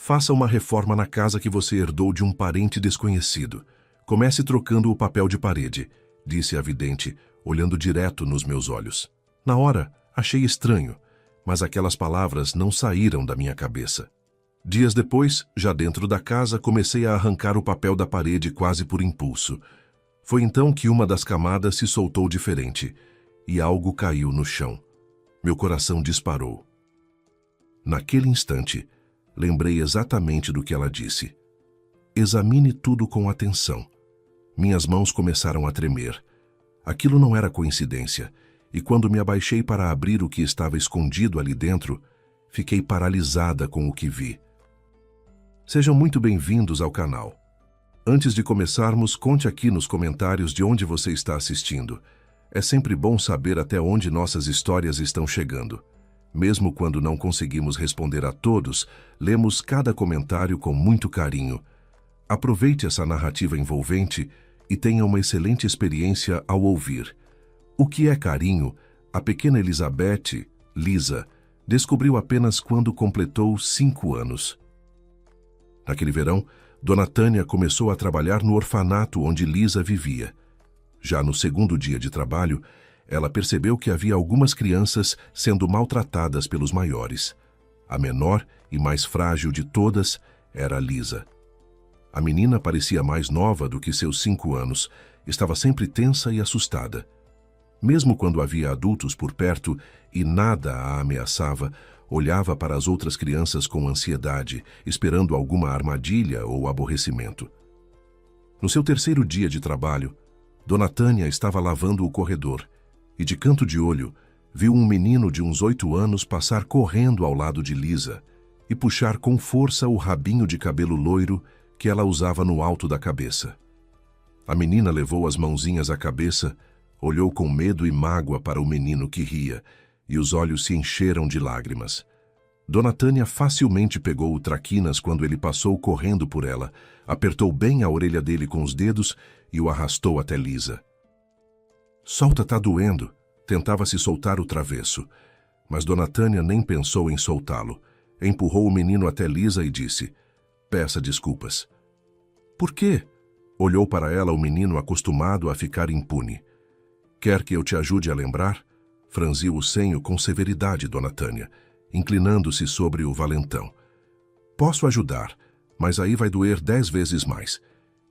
Faça uma reforma na casa que você herdou de um parente desconhecido. Comece trocando o papel de parede, disse a vidente, olhando direto nos meus olhos. Na hora, achei estranho, mas aquelas palavras não saíram da minha cabeça. Dias depois, já dentro da casa, comecei a arrancar o papel da parede quase por impulso. Foi então que uma das camadas se soltou diferente, e algo caiu no chão. Meu coração disparou. Naquele instante, lembrei exatamente do que ela disse. Examine tudo com atenção. Minhas mãos começaram a tremer. Aquilo não era coincidência, e quando me abaixei para abrir o que estava escondido ali dentro, fiquei paralisada com o que vi. Sejam muito bem-vindos ao canal. Antes de começarmos, conte aqui nos comentários de onde você está assistindo. É sempre bom saber até onde nossas histórias estão chegando. Mesmo quando não conseguimos responder a todos, lemos cada comentário com muito carinho. Aproveite essa narrativa envolvente e tenha uma excelente experiência ao ouvir. O que é carinho, a pequena Elizabeth, Lisa, descobriu apenas quando completou 5 anos. Naquele verão, Dona Tânia começou a trabalhar no orfanato onde Lisa vivia. Já no segundo dia de trabalho, ela percebeu que havia algumas crianças sendo maltratadas pelos maiores. A menor e mais frágil de todas era Lisa. A menina parecia mais nova do que seus 5 anos, estava sempre tensa e assustada. Mesmo quando havia adultos por perto e nada a ameaçava, olhava para as outras crianças com ansiedade, esperando alguma armadilha ou aborrecimento. No seu terceiro dia de trabalho, Dona Tânia estava lavando o corredor e, de canto de olho, viu um menino de uns 8 anos passar correndo ao lado de Lisa e puxar com força o rabinho de cabelo loiro que ela usava no alto da cabeça. A menina levou as mãozinhas à cabeça, olhou com medo e mágoa para o menino que ria, e os olhos se encheram de lágrimas. Dona Tânia facilmente pegou o traquinas quando ele passou correndo por ela, apertou bem a orelha dele com os dedos e o arrastou até Lisa. Solta, tá doendo, tentava se soltar o travesso, mas Dona Tânia nem pensou em soltá-lo. Empurrou o menino até Lisa e disse, peça desculpas. Por quê? Olhou para ela o menino acostumado a ficar impune. Quer que eu te ajude a lembrar? Franziu o senho com severidade Dona Tânia, inclinando-se sobre o valentão. Posso ajudar, mas aí vai doer 10 vezes mais.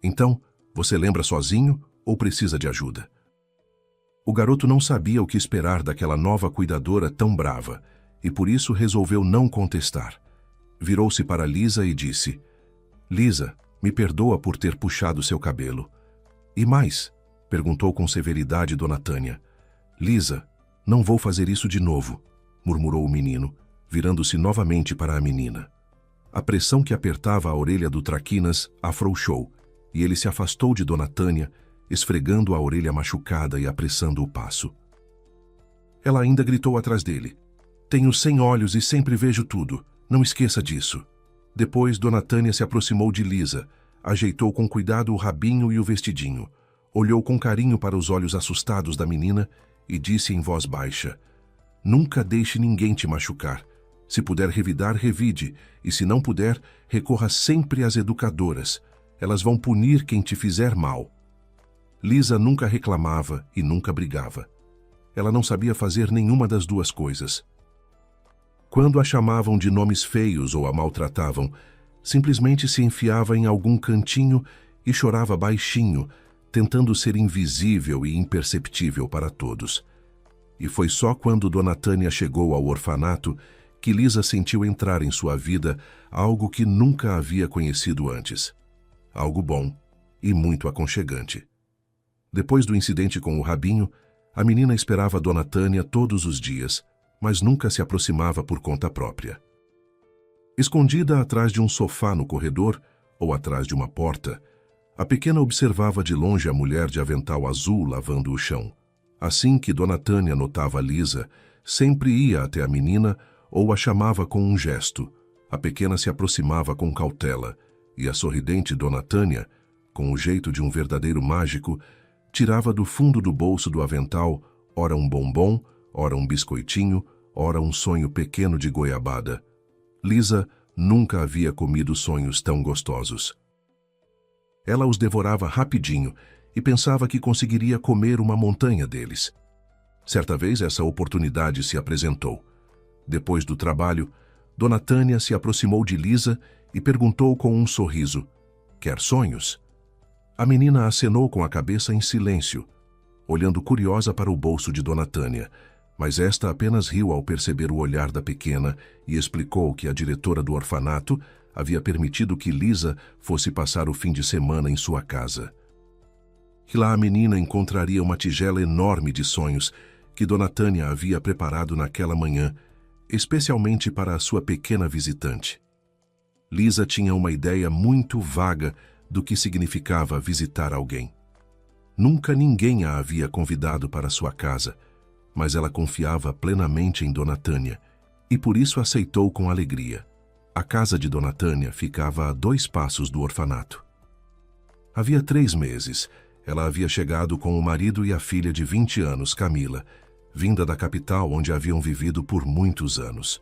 Então, você lembra sozinho ou precisa de ajuda? O garoto não sabia o que esperar daquela nova cuidadora tão brava, e por isso resolveu não contestar. Virou-se para Lisa e disse, Lisa, me perdoa por ter puxado seu cabelo. E mais? Perguntou com severidade Dona Tânia. Lisa, não vou fazer isso de novo, murmurou o menino, virando-se novamente para a menina. A pressão que apertava a orelha do traquinas afrouxou, e ele se afastou de Dona Tânia, esfregando a orelha machucada e apressando o passo. Ela ainda gritou atrás dele. Tenho 100 olhos e sempre vejo tudo. Não esqueça disso. Depois, Dona Tânia se aproximou de Lisa, ajeitou com cuidado o rabinho e o vestidinho, olhou com carinho para os olhos assustados da menina e disse em voz baixa, nunca deixe ninguém te machucar. Se puder revidar, revide, e se não puder, recorra sempre às educadoras. Elas vão punir quem te fizer mal. Lisa nunca reclamava e nunca brigava. Ela não sabia fazer nenhuma das duas coisas. Quando a chamavam de nomes feios ou a maltratavam, simplesmente se enfiava em algum cantinho e chorava baixinho, tentando ser invisível e imperceptível para todos. E foi só quando Dona Tânia chegou ao orfanato que Lisa sentiu entrar em sua vida algo que nunca havia conhecido antes. Algo bom e muito aconchegante. Depois do incidente com o rabinho, a menina esperava Dona Tânia todos os dias, mas nunca se aproximava por conta própria. Escondida atrás de um sofá no corredor ou atrás de uma porta, a pequena observava de longe a mulher de avental azul lavando o chão. Assim que Dona Tânia notava Lisa, sempre ia até a menina ou a chamava com um gesto. A pequena se aproximava com cautela, e a sorridente Dona Tânia, com o jeito de um verdadeiro mágico, tirava do fundo do bolso do avental ora um bombom, ora um biscoitinho, ora um sonho pequeno de goiabada. Lisa Nunca havia comido sonhos tão gostosos. Ela os devorava rapidinho e pensava que conseguiria comer uma montanha deles. Certa vez essa oportunidade se apresentou. Depois do trabalho, Dona Tânia se aproximou de Lisa e perguntou com um sorriso: "Quer sonhos?" A menina acenou com a cabeça em silêncio, olhando curiosa para o bolso de Dona Tânia, mas esta apenas riu ao perceber o olhar da pequena e explicou que a diretora do orfanato havia permitido que Lisa fosse passar o fim de semana em sua casa. Que lá a menina encontraria uma tigela enorme de sonhos que Dona Tânia havia preparado naquela manhã, especialmente para a sua pequena visitante. Lisa tinha uma ideia muito vaga do que significava visitar alguém. Nunca ninguém a havia convidado para sua casa, mas ela confiava plenamente em Dona Tânia e por isso aceitou com alegria. A casa de Dona Tânia ficava a 2 passos do orfanato. Havia 3 meses, ela havia chegado com o marido e a filha de 20 anos, Camila, vinda da capital onde haviam vivido por muitos anos.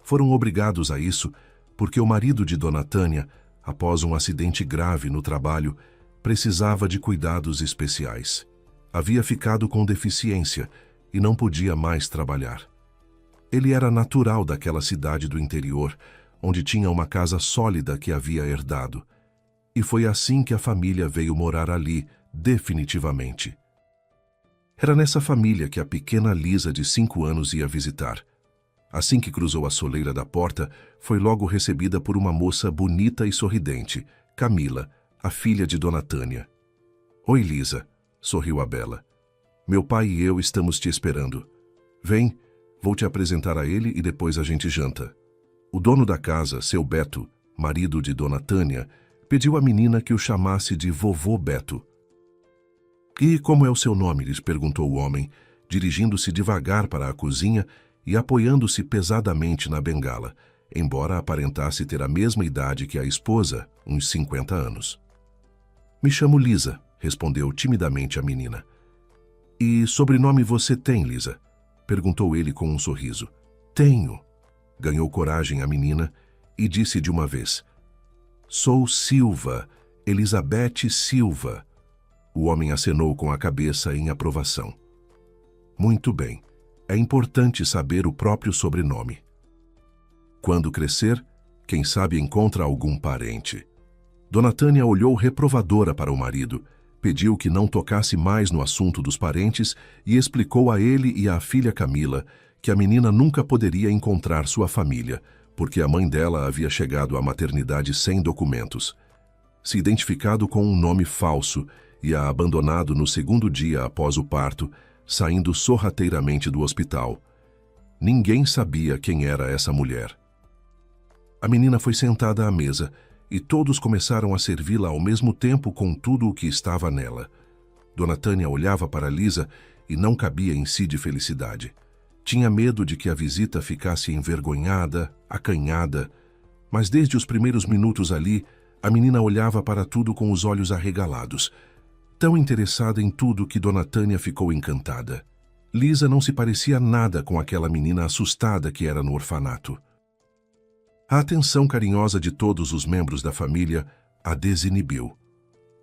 Foram obrigados a isso porque o marido de Dona Tânia, após um acidente grave no trabalho, precisava de cuidados especiais. Havia ficado com deficiência e não podia mais trabalhar. Ele era natural daquela cidade do interior, onde tinha uma casa sólida que havia herdado. E foi assim que a família veio morar ali, definitivamente. Era nessa família que a pequena Lisa, de 5 anos, ia visitar. Assim que cruzou a soleira da porta, foi logo recebida por uma moça bonita e sorridente, Camila, a filha de Dona Tânia. "Oi, Lisa", sorriu a bela. "Meu pai e eu estamos te esperando. Vem, vou te apresentar a ele e depois a gente janta." O dono da casa, seu Beto, marido de Dona Tânia, pediu à menina que o chamasse de Vovô Beto. "E como é o seu nome?" lhes perguntou o homem, dirigindo-se devagar para a cozinha e apoiando-se pesadamente na bengala, embora aparentasse ter a mesma idade que a esposa, uns 50 anos. "Me chamo Lisa", respondeu timidamente a menina. "E sobrenome você tem, Lisa?" perguntou ele com um sorriso. "Tenho", ganhou coragem a menina e disse de uma vez: "Sou Silva, Elizabeth Silva." O homem acenou com a cabeça em aprovação. "Muito bem. É importante saber o próprio sobrenome. Quando crescer, quem sabe encontra algum parente." Dona Tânia olhou reprovadora para o marido, pediu que não tocasse mais no assunto dos parentes e explicou a ele e à filha Camila que a menina nunca poderia encontrar sua família, porque a mãe dela havia chegado à maternidade sem documentos, se identificado com um nome falso e a abandonado no 2º dia após o parto, saindo sorrateiramente do hospital. Ninguém sabia quem era essa mulher. A menina foi sentada à mesa e todos começaram a servi-la ao mesmo tempo com tudo o que estava nela. Dona Tânia olhava para Lisa e não cabia em si de felicidade. Tinha medo de que a visita ficasse envergonhada, acanhada, mas desde os primeiros minutos ali, a menina olhava para tudo com os olhos arregalados, tão interessada em tudo que Dona Tânia ficou encantada. Lisa não se parecia nada com aquela menina assustada que era no orfanato. A atenção carinhosa de todos os membros da família a desinibiu.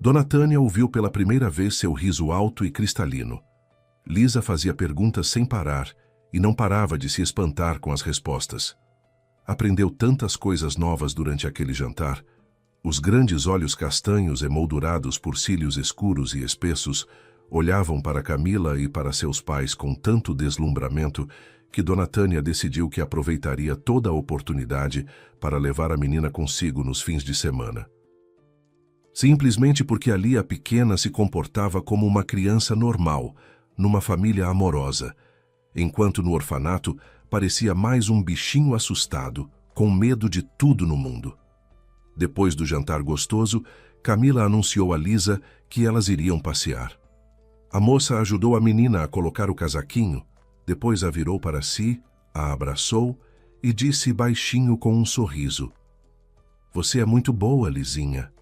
Dona Tânia ouviu pela primeira vez seu riso alto e cristalino. Lisa fazia perguntas sem parar e não parava de se espantar com as respostas. Aprendeu tantas coisas novas durante aquele jantar. Os grandes olhos castanhos emoldurados por cílios escuros e espessos olhavam para Camila e para seus pais com tanto deslumbramento que Dona Tânia decidiu que aproveitaria toda a oportunidade para levar a menina consigo nos fins de semana. Simplesmente porque ali a pequena se comportava como uma criança normal, numa família amorosa, enquanto no orfanato parecia mais um bichinho assustado, com medo de tudo no mundo. Depois do jantar gostoso, Camila anunciou a Lisa que elas iriam passear. A moça ajudou a menina a colocar o casaquinho, depois a virou para si, a abraçou e disse baixinho com um sorriso: "Você é muito boa, Lizinha.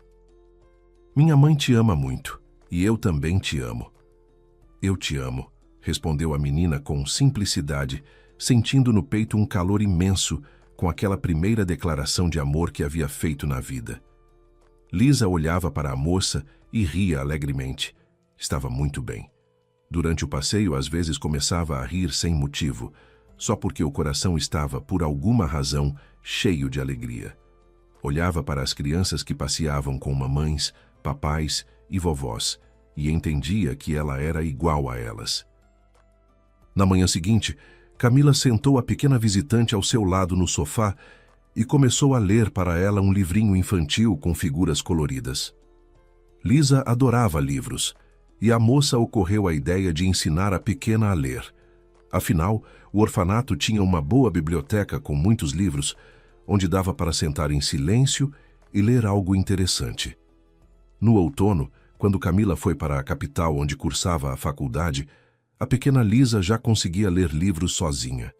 Minha mãe te ama muito, e eu também te amo." "Eu te amo", respondeu a menina com simplicidade, sentindo no peito um calor imenso, com aquela primeira declaração de amor que havia feito na vida. Lisa olhava para a moça e ria alegremente. Estava muito bem. Durante o passeio, às vezes começava a rir sem motivo, só porque o coração estava, por alguma razão, cheio de alegria. Olhava para as crianças que passeavam com mamães, papais e vovós e entendia que ela era igual a elas. Na manhã seguinte, Camila sentou a pequena visitante ao seu lado no sofá e começou a ler para ela um livrinho infantil com figuras coloridas. Lisa adorava livros, e a moça ocorreu a ideia de ensinar a pequena a ler. Afinal, o orfanato tinha uma boa biblioteca com muitos livros, onde dava para sentar em silêncio e ler algo interessante. No outono, quando Camila foi para a capital onde cursava a faculdade, a pequena Lisa já conseguia ler livros sozinha.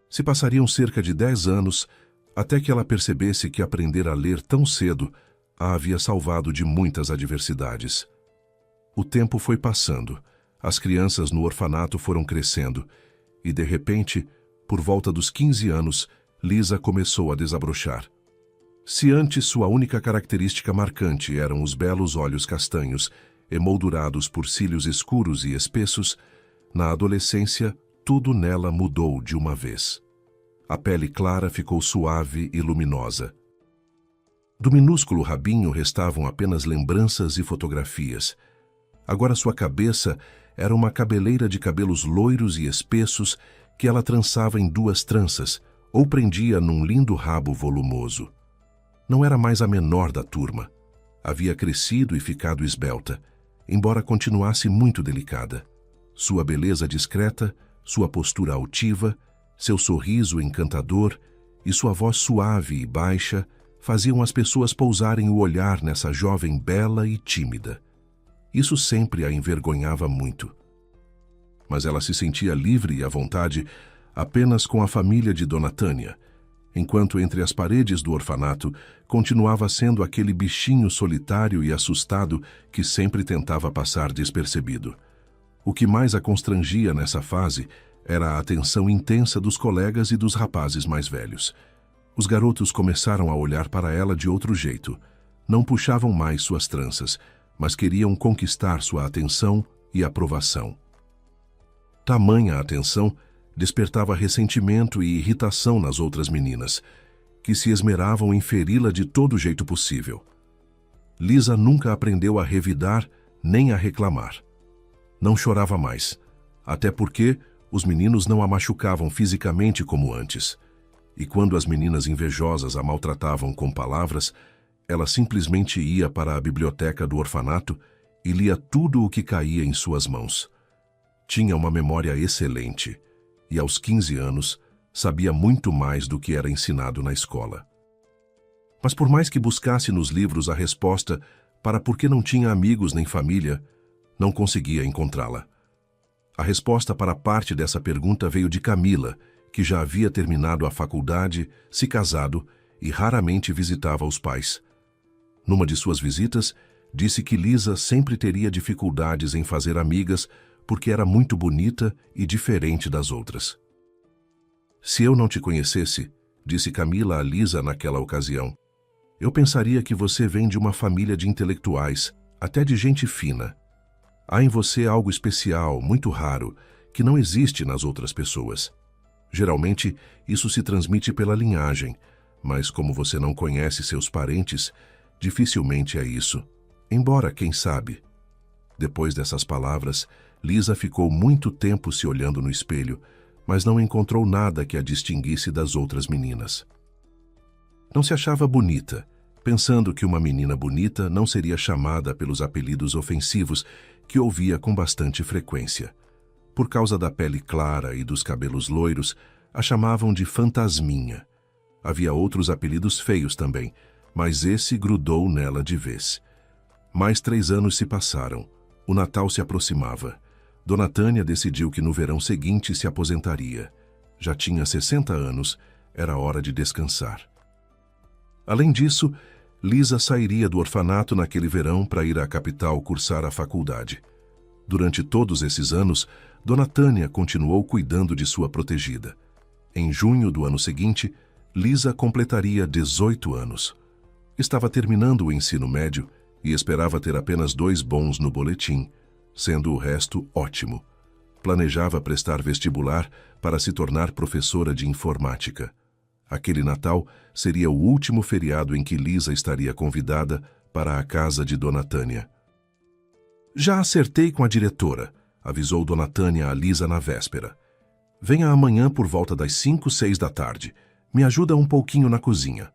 Se passariam cerca de 10 anos até que ela percebesse que aprender a ler tão cedo a havia salvado de muitas adversidades. O tempo foi passando, as crianças no orfanato foram crescendo e, de repente, por volta dos 15 anos, Lisa começou a desabrochar. Se antes sua única característica marcante eram os belos olhos castanhos, emoldurados por cílios escuros e espessos, na adolescência tudo nela mudou de uma vez. A pele clara ficou suave e luminosa. Do minúsculo rabinho restavam apenas lembranças e fotografias. Agora sua cabeça era uma cabeleira de cabelos loiros e espessos que ela trançava em 2 tranças ou prendia num lindo rabo volumoso. Não era mais a menor da turma. Havia crescido e ficado esbelta, embora continuasse muito delicada. Sua beleza discreta, sua postura altiva, seu sorriso encantador e sua voz suave e baixa faziam as pessoas pousarem o olhar nessa jovem bela e tímida. Isso sempre a envergonhava muito. Mas ela se sentia livre e à vontade apenas com a família de Dona Tânia, enquanto entre as paredes do orfanato continuava sendo aquele bichinho solitário e assustado que sempre tentava passar despercebido. O que mais a constrangia nessa fase era a atenção intensa dos colegas e dos rapazes mais velhos. Os garotos começaram a olhar para ela de outro jeito. Não puxavam mais suas tranças, mas queriam conquistar sua atenção e aprovação. Tamanha atenção despertava ressentimento e irritação nas outras meninas, que se esmeravam em feri-la de todo jeito possível. Lisa nunca aprendeu a revidar nem a reclamar. Não chorava mais, até porque os meninos não a machucavam fisicamente como antes. E quando as meninas invejosas a maltratavam com palavras, ela simplesmente ia para a biblioteca do orfanato e lia tudo o que caía em suas mãos. Tinha uma memória excelente e, aos 15 anos, sabia muito mais do que era ensinado na escola. Mas por mais que buscasse nos livros a resposta para por que não tinha amigos nem família, não conseguia encontrá-la. A resposta para parte dessa pergunta veio de Camila, que já havia terminado a faculdade, se casado e raramente visitava os pais. Numa de suas visitas, disse que Lisa sempre teria dificuldades em fazer amigas porque era muito bonita e diferente das outras. Se eu não te conhecesse, disse Camila a Lisa naquela ocasião, eu pensaria que você vem de uma família de intelectuais, até de gente fina. Há em você algo especial, muito raro, que não existe nas outras pessoas. Geralmente, isso se transmite pela linhagem, mas como você não conhece seus parentes, dificilmente é isso. Embora, quem sabe? Depois dessas palavras, Lisa ficou muito tempo se olhando no espelho, mas não encontrou nada que a distinguisse das outras meninas. Não se achava bonita, pensando que uma menina bonita não seria chamada pelos apelidos ofensivos que ouvia com bastante frequência. Por causa da pele clara e dos cabelos loiros, a chamavam de fantasminha. Havia outros apelidos feios também, mas esse grudou nela de vez. Mais 3 anos se passaram. O Natal se aproximava. Dona Tânia decidiu que no verão seguinte se aposentaria. Já tinha 60 anos, era hora de descansar. Além disso, Lisa sairia do orfanato naquele verão para ir à capital cursar a faculdade. Durante todos esses anos, Dona Tânia continuou cuidando de sua protegida. Em junho do ano seguinte, Lisa completaria 18 anos. Estava terminando o ensino médio e esperava ter apenas 2 bons no boletim, sendo o resto ótimo. Planejava prestar vestibular para se tornar professora de informática. Aquele Natal seria o último feriado em que Lisa estaria convidada para a casa de Dona Tânia. Já acertei com a diretora, avisou Dona Tânia a Lisa na véspera. Venha amanhã por volta das 5, 6 da tarde. Me ajuda um pouquinho na cozinha.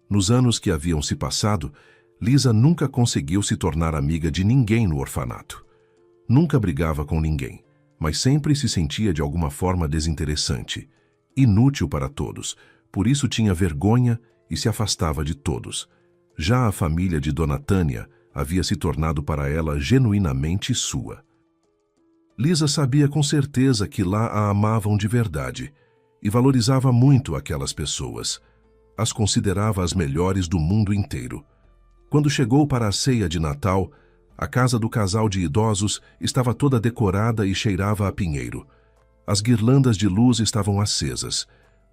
Nos anos que haviam se passado, Lisa nunca conseguiu se tornar amiga de ninguém no orfanato. Nunca brigava com ninguém, mas sempre se sentia de alguma forma desinteressante, inútil para todos, por isso tinha vergonha e se afastava de todos. Já a família de Dona Tânia havia se tornado para ela genuinamente sua. Lisa sabia com certeza que lá a amavam de verdade e valorizava muito aquelas pessoas. As considerava as melhores do mundo inteiro. Quando chegou para a ceia de Natal, a casa do casal de idosos estava toda decorada e cheirava a pinheiro. As guirlandas de luz estavam acesas.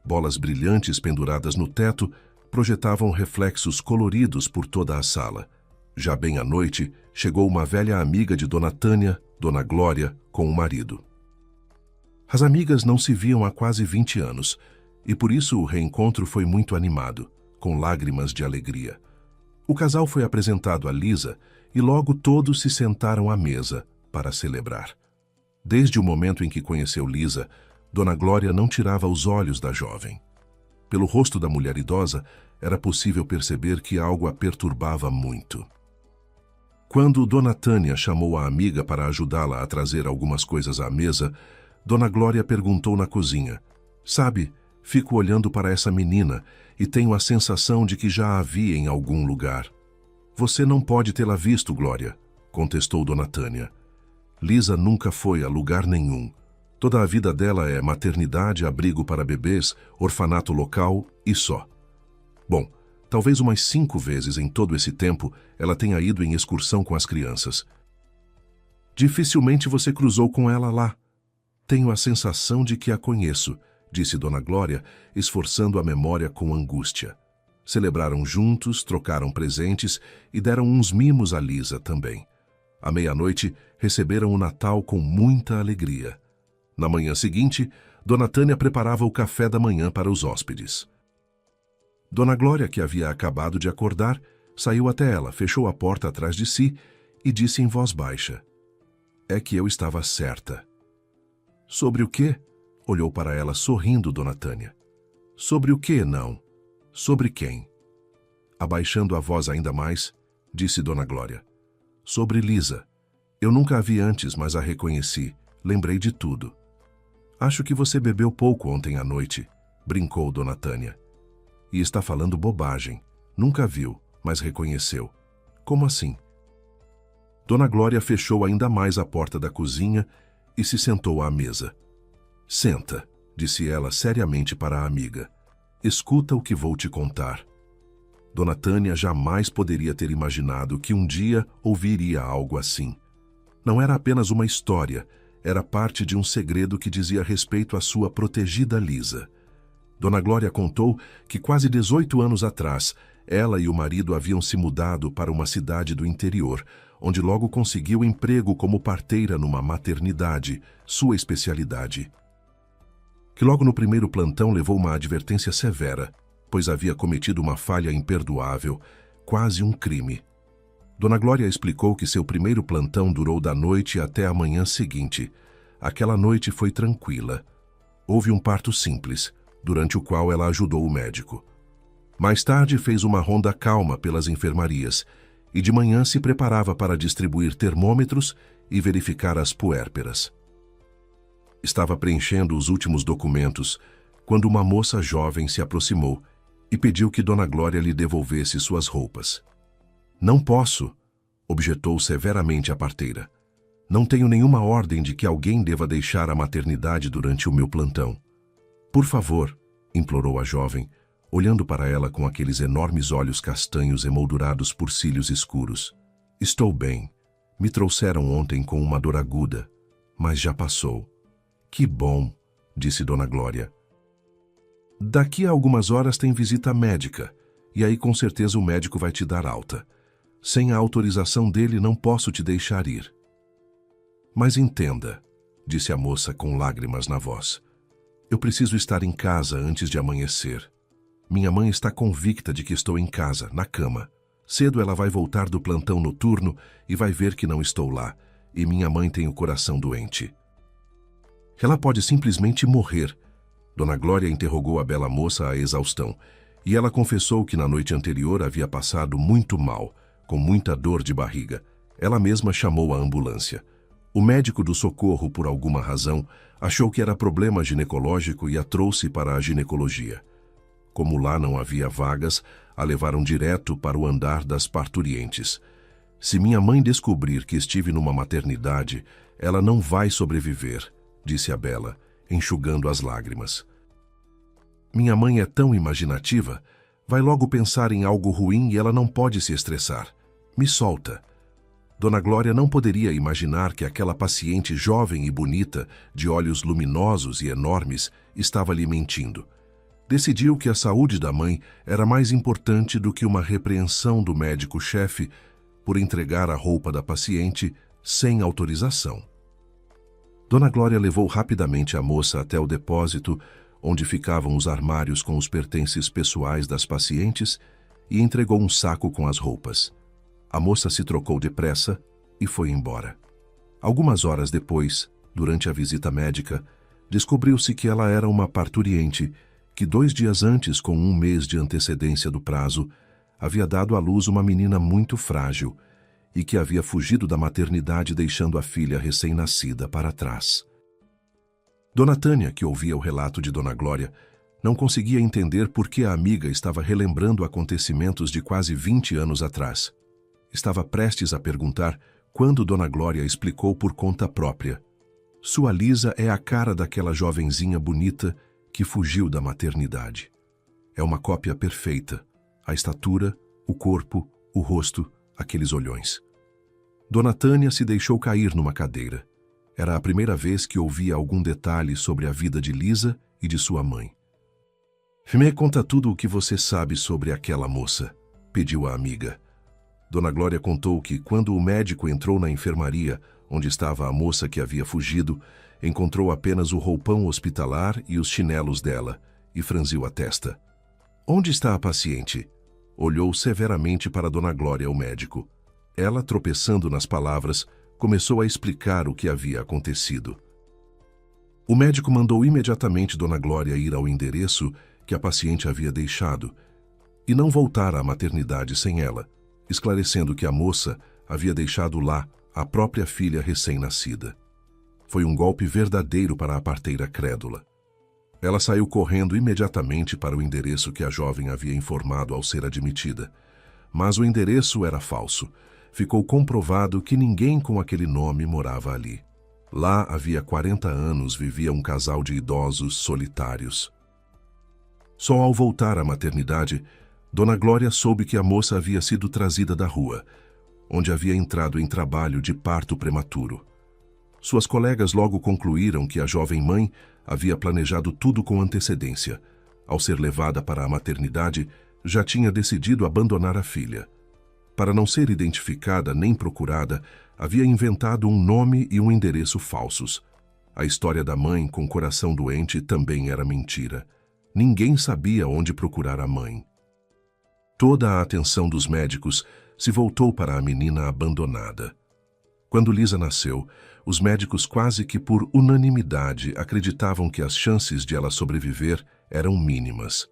Bolas brilhantes penduradas no teto projetavam reflexos coloridos por toda a sala. Já bem à noite, chegou uma velha amiga de Dona Tânia, Dona Glória, com o marido. As amigas não se viam há quase 20 anos, e por isso o reencontro foi muito animado, com lágrimas de alegria. O casal foi apresentado a Lisa e logo todos se sentaram à mesa para celebrar. Desde o momento em que conheceu Lisa, Dona Glória não tirava os olhos da jovem. Pelo rosto da mulher idosa, era possível perceber que algo a perturbava muito. Quando Dona Tânia chamou a amiga para ajudá-la a trazer algumas coisas à mesa, Dona Glória perguntou na cozinha: "Sabe, fico olhando para essa menina e tenho a sensação de que já a vi em algum lugar." "Você não pode tê-la visto, Glória", contestou Dona Tânia. "Lisa nunca foi a lugar nenhum. Toda a vida dela é maternidade, abrigo para bebês, orfanato local e só. Bom, talvez umas 5 vezes em todo esse tempo ela tenha ido em excursão com as crianças. Dificilmente você cruzou com ela lá." "Tenho a sensação de que a conheço", disse Dona Glória, esforçando a memória com angústia. Celebraram juntos, trocaram presentes e deram uns mimos a Lisa também. À meia-noite, receberam o Natal com muita alegria. Na manhã seguinte, Dona Tânia preparava o café da manhã para os hóspedes. Dona Glória, que havia acabado de acordar, saiu até ela, fechou a porta atrás de si e disse em voz baixa: "É que eu estava certa." "Sobre o quê?" Olhou para ela sorrindo Dona Tânia. "Sobre o quê, não? Sobre quem?" Abaixando a voz ainda mais, disse Dona Glória: "Sobre Lisa. Eu nunca a vi antes, mas a reconheci. Lembrei de tudo." "Acho que você bebeu pouco ontem à noite", brincou Dona Tânia. "E está falando bobagem. Nunca viu, mas reconheceu. Como assim?" Dona Glória fechou ainda mais a porta da cozinha e se sentou à mesa. "Senta", disse ela seriamente para a amiga. "Escuta o que vou te contar." Dona Tânia jamais poderia ter imaginado que um dia ouviria algo assim. Não era apenas uma história, era parte de um segredo que dizia respeito à sua protegida Lisa. Dona Glória contou que quase 18 anos atrás, ela e o marido haviam se mudado para uma cidade do interior, onde logo conseguiu emprego como parteira numa maternidade, sua especialidade. Que logo no primeiro plantão levou uma advertência severa, pois havia cometido uma falha imperdoável, quase um crime. Dona Glória explicou que seu primeiro plantão durou da noite até a manhã seguinte. Aquela noite foi tranquila. Houve um parto simples, durante o qual ela ajudou o médico. Mais tarde fez uma ronda calma pelas enfermarias e de manhã se preparava para distribuir termômetros e verificar as puérperas. Estava preenchendo os últimos documentos quando uma moça jovem se aproximou e pediu que Dona Glória lhe devolvesse suas roupas. "Não posso", objetou severamente a parteira. "Não tenho nenhuma ordem de que alguém deva deixar a maternidade durante o meu plantão." "Por favor", implorou a jovem, olhando para ela com aqueles enormes olhos castanhos emoldurados por cílios escuros. "Estou bem. Me trouxeram ontem com uma dor aguda, mas já passou." "Que bom", disse Dona Glória. Daqui a algumas horas tem visita médica, e aí com certeza o médico vai te dar alta. Sem a autorização dele não posso te deixar ir. Mas entenda, disse a moça com lágrimas na voz. Eu preciso estar em casa antes de amanhecer. Minha mãe está convicta de que estou em casa, na cama. Cedo ela vai voltar do plantão noturno e vai ver que não estou lá, e minha mãe tem o coração doente. Ela pode simplesmente morrer. Dona Glória interrogou a bela moça à exaustão, e ela confessou que na noite anterior havia passado muito mal, com muita dor de barriga. Ela mesma chamou a ambulância. O médico do socorro, por alguma razão, achou que era problema ginecológico e a trouxe para a ginecologia. Como lá não havia vagas, a levaram direto para o andar das parturientes. Se minha mãe descobrir que estive numa maternidade, ela não vai sobreviver, disse a bela, enxugando as lágrimas. Minha mãe é tão imaginativa, vai logo pensar em algo ruim e ela não pode se estressar. Me solta. Dona Glória não poderia imaginar que aquela paciente jovem e bonita, de olhos luminosos e enormes, estava lhe mentindo. Decidiu que a saúde da mãe era mais importante do que uma repreensão do médico-chefe por entregar a roupa da paciente sem autorização. Dona Glória levou rapidamente a moça até o depósito, onde ficavam os armários com os pertences pessoais das pacientes, e entregou um saco com as roupas. A moça se trocou depressa e foi embora. Algumas horas depois, durante a visita médica, descobriu-se que ela era uma parturiente que 2 dias antes, com 1 mês de antecedência do prazo, havia dado à luz uma menina muito frágil e que havia fugido da maternidade deixando a filha recém-nascida para trás. Dona Tânia, que ouvia o relato de Dona Glória, não conseguia entender por que a amiga estava relembrando acontecimentos de quase 20 anos atrás. Estava prestes a perguntar quando Dona Glória explicou por conta própria. Sua Lisa é a cara daquela jovenzinha bonita que fugiu da maternidade. É uma cópia perfeita. A estatura, o corpo, o rosto, aqueles olhões. Dona Tânia se deixou cair numa cadeira. Era a primeira vez que ouvia algum detalhe sobre a vida de Lisa e de sua mãe. Me conta tudo o que você sabe sobre aquela moça, pediu a amiga. Dona Glória contou que, quando o médico entrou na enfermaria, onde estava a moça que havia fugido, encontrou apenas o roupão hospitalar e os chinelos dela, e franziu a testa. Onde está a paciente? Olhou severamente para Dona Glória, o médico. Ela, tropeçando nas palavras, começou a explicar o que havia acontecido. O médico mandou imediatamente Dona Glória ir ao endereço que a paciente havia deixado e não voltar à maternidade sem ela, esclarecendo que a moça havia deixado lá a própria filha recém-nascida. Foi um golpe verdadeiro para a parteira crédula. Ela saiu correndo imediatamente para o endereço que a jovem havia informado ao ser admitida. Mas o endereço era falso. Ficou comprovado que ninguém com aquele nome morava ali. Lá, havia 40 anos, vivia um casal de idosos solitários. Só ao voltar à maternidade, Dona Glória soube que a moça havia sido trazida da rua, onde havia entrado em trabalho de parto prematuro. Suas colegas logo concluíram que a jovem mãe havia planejado tudo com antecedência. Ao ser levada para a maternidade, já tinha decidido abandonar a filha. Para não ser identificada nem procurada, havia inventado um nome e um endereço falsos. A história da mãe com coração doente também era mentira. Ninguém sabia onde procurar a mãe. Toda a atenção dos médicos se voltou para a menina abandonada. Quando Lisa nasceu, os médicos quase que por unanimidade acreditavam que as chances de ela sobreviver eram mínimas.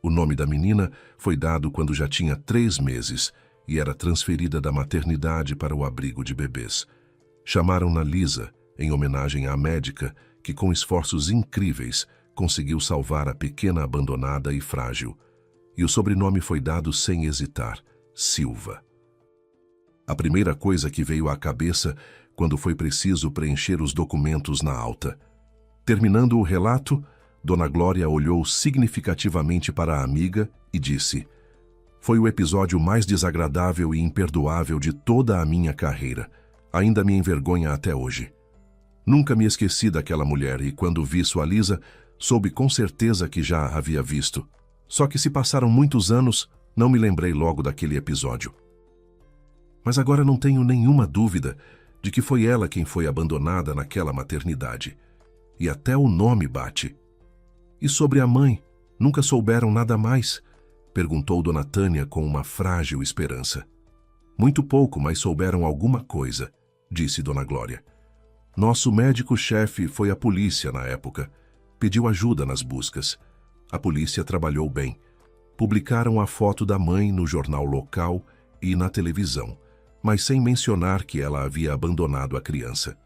O nome da menina foi dado quando já tinha 3 meses e era transferida da maternidade para o abrigo de bebês. Chamaram-na Lisa, em homenagem à médica que, com esforços incríveis, conseguiu salvar a pequena abandonada e frágil. E o sobrenome foi dado sem hesitar, Silva. A primeira coisa que veio à cabeça quando foi preciso preencher os documentos na alta. Terminando o relato, Dona Glória olhou significativamente para a amiga e disse: "Foi o episódio mais desagradável e imperdoável de toda a minha carreira. Ainda me envergonha até hoje. Nunca me esqueci daquela mulher e, quando vi sua Lisa, Soube com certeza que já a havia visto. Só que se passaram muitos anos, não me lembrei logo daquele episódio. Mas agora não tenho nenhuma dúvida de que foi ela quem foi abandonada naquela maternidade. E até o nome bate. E sobre a mãe, nunca souberam nada mais? Perguntou Dona Tânia com uma frágil esperança. Muito pouco, mas souberam alguma coisa, disse Dona Glória. Nosso médico-chefe foi à polícia na época. Pediu ajuda nas buscas. A polícia trabalhou bem. Publicaram a foto da mãe no jornal local e na televisão, mas sem mencionar que ela havia abandonado a criança.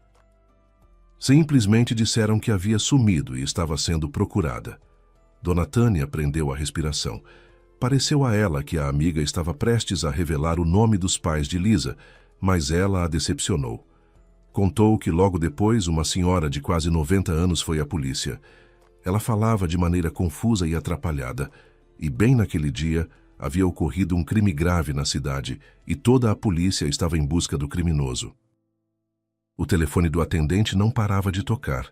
Simplesmente disseram que havia sumido e estava sendo procurada. Dona Tânia prendeu a respiração. Pareceu a ela que a amiga estava prestes a revelar o nome dos pais de Lisa, mas ela a decepcionou. Contou que logo depois uma senhora de quase 90 anos foi à polícia. Ela falava de maneira confusa e atrapalhada, e bem naquele dia havia ocorrido um crime grave na cidade e toda a polícia estava em busca do criminoso. O telefone do atendente não parava de tocar,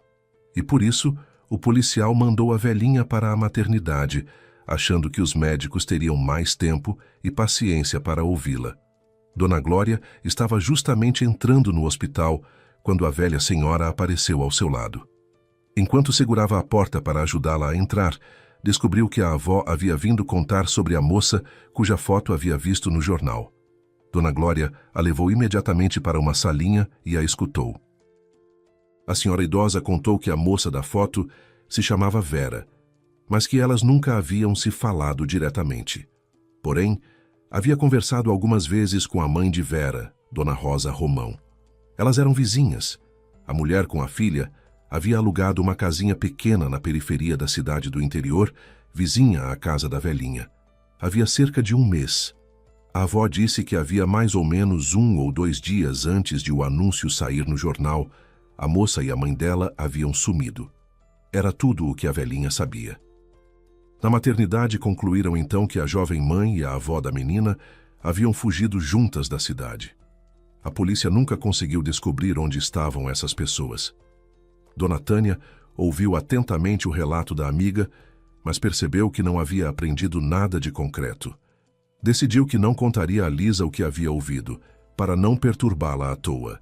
e por isso o policial mandou a velhinha para a maternidade, achando que os médicos teriam mais tempo e paciência para ouvi-la. Dona Glória estava justamente entrando no hospital quando a velha senhora apareceu ao seu lado. Enquanto segurava a porta para ajudá-la a entrar, descobriu que a avó havia vindo contar sobre a moça cuja foto havia visto no jornal. Dona Glória a levou imediatamente para uma salinha e a escutou. A senhora idosa contou que a moça da foto se chamava Vera, mas que elas nunca haviam se falado diretamente. Porém, havia conversado algumas vezes com a mãe de Vera, Dona Rosa Romão. Elas eram vizinhas. A mulher com a filha havia alugado uma casinha pequena na periferia da cidade do interior, vizinha à casa da velhinha. Havia cerca de um mês. A avó disse que havia mais ou menos 1 ou 2 dias antes de o anúncio sair no jornal, a moça e a mãe dela haviam sumido. Era tudo o que a velhinha sabia. Na maternidade concluíram então que a jovem mãe e a avó da menina haviam fugido juntas da cidade. A polícia nunca conseguiu descobrir onde estavam essas pessoas. Dona Tânia ouviu atentamente o relato da amiga, mas percebeu que não havia aprendido nada de concreto. Decidiu que não contaria a Lisa o que havia ouvido, para não perturbá-la à toa.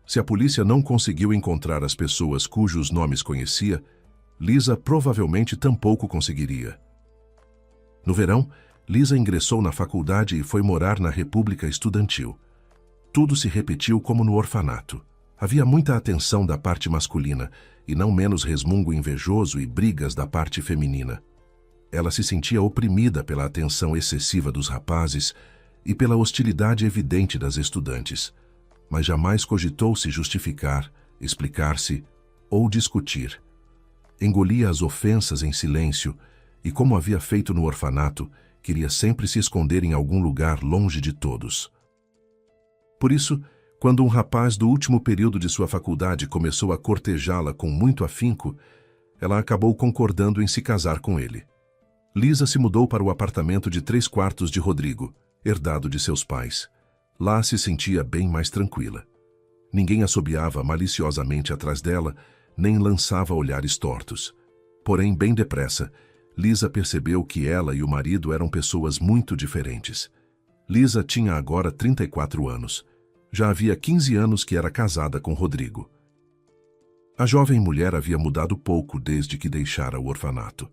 Se a polícia não conseguiu encontrar as pessoas cujos nomes conhecia, Lisa provavelmente tampouco conseguiria. No verão, Lisa ingressou na faculdade e foi morar na República Estudantil. Tudo se repetiu como no orfanato. Havia muita atenção da parte masculina e não menos resmungo invejoso e brigas da parte feminina. Ela se sentia oprimida pela atenção excessiva dos rapazes e pela hostilidade evidente das estudantes, mas jamais cogitou se justificar, explicar-se ou discutir. Engolia as ofensas em silêncio e, como havia feito no orfanato, queria sempre se esconder em algum lugar longe de todos. Por isso, quando um rapaz do último período de sua faculdade começou a cortejá-la com muito afinco, ela acabou concordando em se casar com ele. Lisa se mudou para o apartamento de 3 quartos de Rodrigo, herdado de seus pais. Lá se sentia bem mais tranquila. Ninguém assobiava maliciosamente atrás dela, nem lançava olhares tortos. Porém, bem depressa, Lisa percebeu que ela e o marido eram pessoas muito diferentes. Lisa tinha agora 34 anos. Já havia 15 anos que era casada com Rodrigo. A jovem mulher havia mudado pouco desde que deixara o orfanato.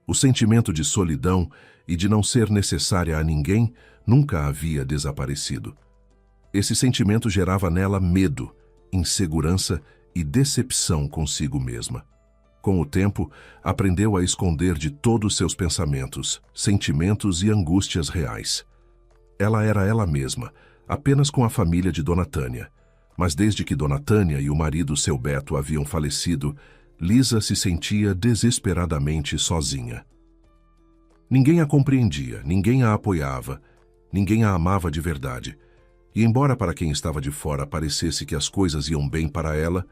O sentimento de solidão e de não ser necessária a ninguém nunca havia desaparecido. Esse sentimento gerava nela medo, insegurança e decepção consigo mesma. Com o tempo, aprendeu a esconder de todos seus pensamentos, sentimentos e angústias reais. Ela era ela mesma, apenas com a família de Dona Tânia. Mas desde que Dona Tânia e o marido seu Beto haviam falecido, Lisa se sentia desesperadamente sozinha. Ninguém a compreendia, ninguém a apoiava, ninguém a amava de verdade. E embora para quem estava de fora parecesse que as coisas iam bem para ela,